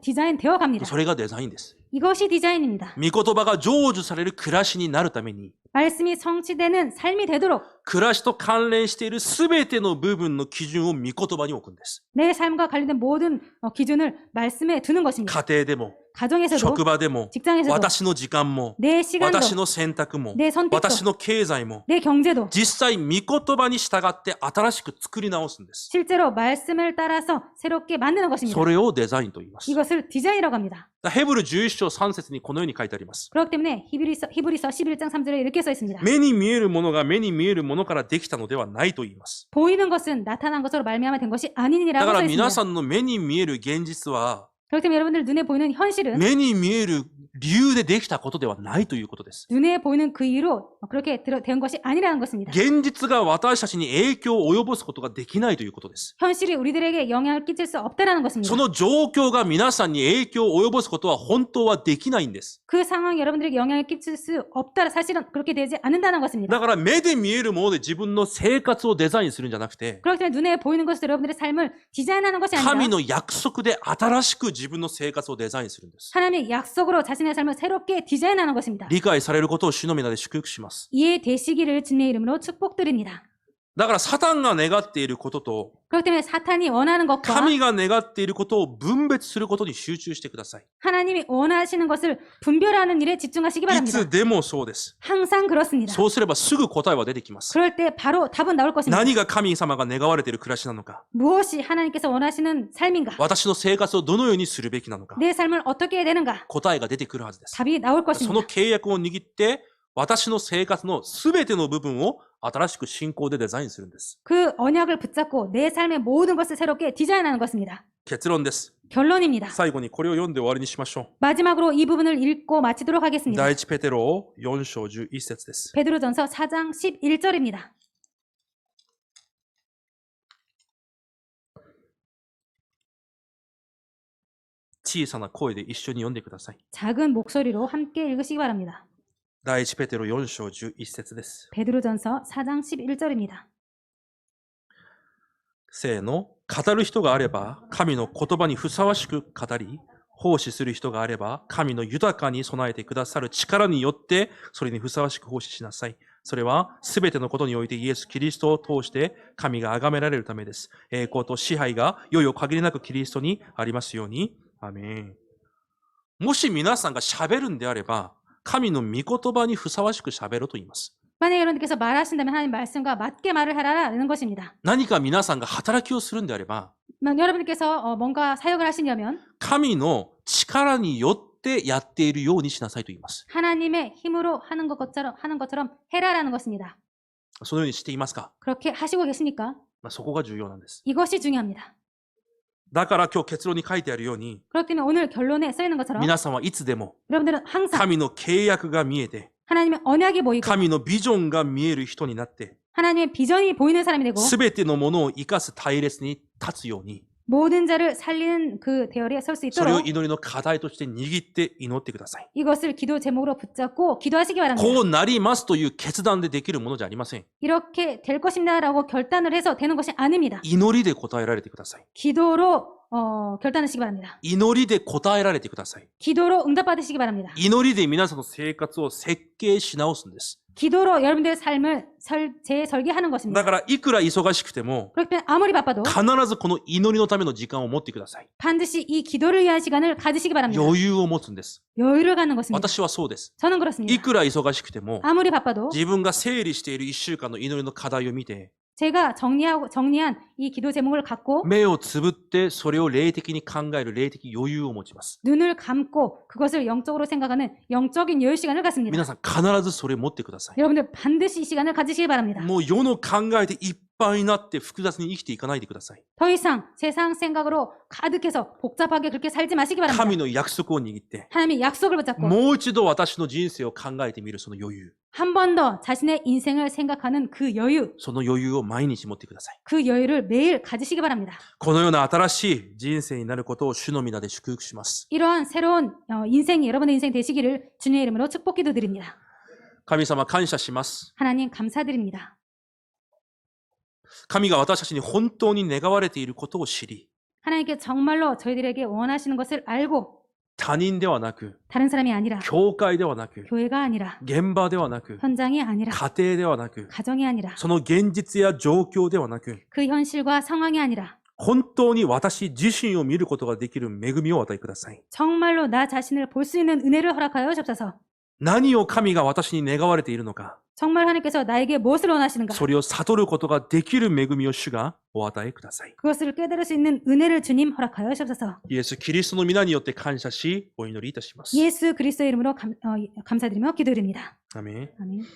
디자인 되어 갑니다. それがデザインです。 이것이 디자인입니다. 御言葉が成就される暮らしになるために、 말씀이 성취되는 삶이 되도록 暮らしと関連しているすべての部分の基準を御言葉に置くんです。 내 삶과 관련된 모든 기준을 말씀에 두는 것입니다. 家庭でも、 가정에서도 職場でも、 직장에서도 私の時間も、 내 시간도 私の選択も、 내 선택도 私の経済も、 내 경제도 実際御言葉に従って新しく作り直すんです。 실제로 말씀을 따라서 새롭게 만드는 것입니다. それをデザインと言います。 이것을 디자인이라고 합니다. ヘブル11章3節にこのように書いてあります。 그렇기 때문에 히브리서 11장 3절에 이렇게 써 있습니다. 目に見えるものが目に見えるものからできたのではないと言います。 보이는 것은 나타난 것으로 말미암아 된 것이 だ 아니니라고 から 써 皆 있습니다. さんの目に見える現実は、 그렇기 때문에 여러분들 눈에 보이는 현실은 目に見える理由でできたことではないということです。 눈에 보이는 그 이유로 그렇게 된 것이 아니라는 것입니다. 現実が私たちに影響を及ぼすことができないということです。 현실이 우리들에게 영향을 끼칠 수 없다라는 것입니다. その状況が皆さんに影響を及ぼすことは本当はできないんです。 그 상황이 여러분들에게 영향을 끼칠 수 없다. 사실은 그렇게 되지 않는다는 것입니다. だから目で見えるもので自分の生活をデザインするんじゃなくて、 그렇기 때문에 눈에 보이는 것으로 여러분들의 삶을 디자인하는 것이 神 아니라 の約束で新しく自分の生活をデザインするんです。 하나님의 약속으로 자신의 삶을 새롭게 디자인하는 것입니다. 理解されることを主の皆で祝福します。 이해되시기를 주님의 이름으로 축복드립니다. だからサタンが願っていることと、 그렇기 때문에 사탄이 원하는 것과 神が願っていることを分別することに集中してください。 하나님이 원하시는 것을 분별하는 일에 집중하시기 い 바랍니다. つでもそうです。 항상 그렇습니다. そうすればすぐ答えは出てきます。 그럴 때 바로 답은 나올 것입니다. 何が神様が願われている暮らしなのか、 무엇이 하나님께서 원하시는 삶인가? 私の生活をどのようにするべきなのか、 내 삶을 어떻게 해야 되는가? 答えが出てくるはずです。 답이 나올 その 것입니다. 契約を握って、私の生活のすべての部分を新しく信仰でデザインするんです。 그 언약을 붙잡고 내 삶의 모든 것을 새롭게 디자인하는 것입니다. 結論です。 결론입니다. 最後にこれを読んで終わりにしましょ 마지막으로 이 부분을 읽고 마치도록 う。 하겠습니다. 第一ペテロ4章11節です。 베드로전서 4장 11절입니다. 小さな声で一緒に読んでください。 작은 목소리로 함께 읽으시기 바랍니다. 第一ペテロ4章11節です。 베드로전서 4장 11절입니다. せーの。語る人があれば、神の言葉にふさわしく語り、奉仕する人があれば、神の豊かに備えてくださる力によって、それにふさわしく奉仕しなさい。それは、すべてのことにおいてイエス・キリストを通して、神が崇められるためです。栄光と支配が、いよいよ限りなくキリストにありますように。アメン。もし皆さんが喋るんであれば、神の御言葉にふさわしく喋ろうと言います。 만약 여러분께서 말하신다면 하나님 말씀과 맞게 말을 하라는 것입니다. 何か皆さんが働きをするんであれば、 여러분께서 뭔가 사역을 하시려면 神の力によってやっているようにしなさいと言います。 하나님의 힘으로 하는 것처럼 해라라는 것입니다. そのようにしていますか？ 그렇게 하시고 계십니까? そこが重要なんです。 이것이 중요합니다. だから今日結論に書いてあるように、 그렇기 때문에 오늘 결론에 써 있는 것처럼 皆さんはいつでも 여러분들은 항상 神の契約が見えて、 하나님의 언약이 보이고 神のビジョンが見える人になって、 하나님의 비전이 보이는 사람이 되고 すべてのものを生かす隊列に立つように、 모든 자를 살리는 그 대열에 설 수 それを 있도록 祈りの課題として握って祈ってください。 이것을 기도 제목으로 붙잡고 기도하시기 바랍니다. こうなりますという決断でできるものじゃありません。 이렇게 될 것입니다라고 결단을 해서 되는 것이 아닙니다. 祈りで答えられてください。 기도로 결단하시기 바랍니다. 祈りで答えられてください。 기도로 응답받으시기 바랍니다. 祈りで皆さんの生活を設計し直すんです。 기도로 여러분들의 삶을 재설계하는 だ 것입니다. からいくら忙しくても 그렇기 때문에 아무리 바빠도 必ずこの祈りのための時間を持ってください。 반드시 이 기도를 위한 시간을 가지시기 바랍니다. 余裕を持つんです。 여유를 갖는 것입니다. 私はそうです。 저는 い 그렇습니다. くら忙しくても 아무리 바빠도 自分が整理している1週間の祈りの課題を見て 제가 정리한 이 기도 제목을 갖고 目をつぶってそれを霊的に考える霊的余裕を持ちます。 눈을 감고 그것을 영적으로 생각하는 영적인 여유 시간을 갖습니다. 皆さん必ずそれを持ってください。 여러분들 반드시 이 시간을 가지시기 바랍니다. もう世の考えでいっぱいになって複雑に生きていかないでください。 더 이상 세상 생각으로 가득해서 복잡하게 그렇게 살지 마시기 바랍니다. 神の約束を握って 하나님의 약속을 붙잡고 もう一度私の人生を考えてみるその余裕。 한 번 더 자신의 인생을 생각하는 그 여유, その余裕を毎日持ってください。 그 여유를 매일 가지시기 바랍니다. このような新しい人生になることを主の皆で祝福します。 이러한 새로운 인생이 여러분의 인생 되시기를 주님의 이름으로 축복 기도드립니다. 神様感謝します。 하나님 감사드립니다. 神が私たちに本当に願われていることを知り、 하나님께 정말로 저희들에게 원하시는 것을 알고 他人ではなく、 다른 사람이 아니라 教会ではなく、 교회가 아니라 現場ではなく、 현장이 아니라 家庭ではなく、 가정이 아니라 その現実や状況ではなく、 그 현실과 상황이 아니라 本当に私自身を見ることができる恵みをお与えください。 정말로 나 자신을 볼 수 있는 은혜를 허락하여 주옵소서. 何を神が私に願われているのか、 정말 하나님께서 나에게 무엇을 원하시는가? それを悟ることができる恵みを主がお与えください。 그것을 깨달을 수 있는 은혜를 주님 허락하여 주옵소서. イエス・キリストの皆によって感謝し、お祈りいたします。 예수 그리스도의 이름으로 감사드리며 기도드립니다. アメン。 아멘.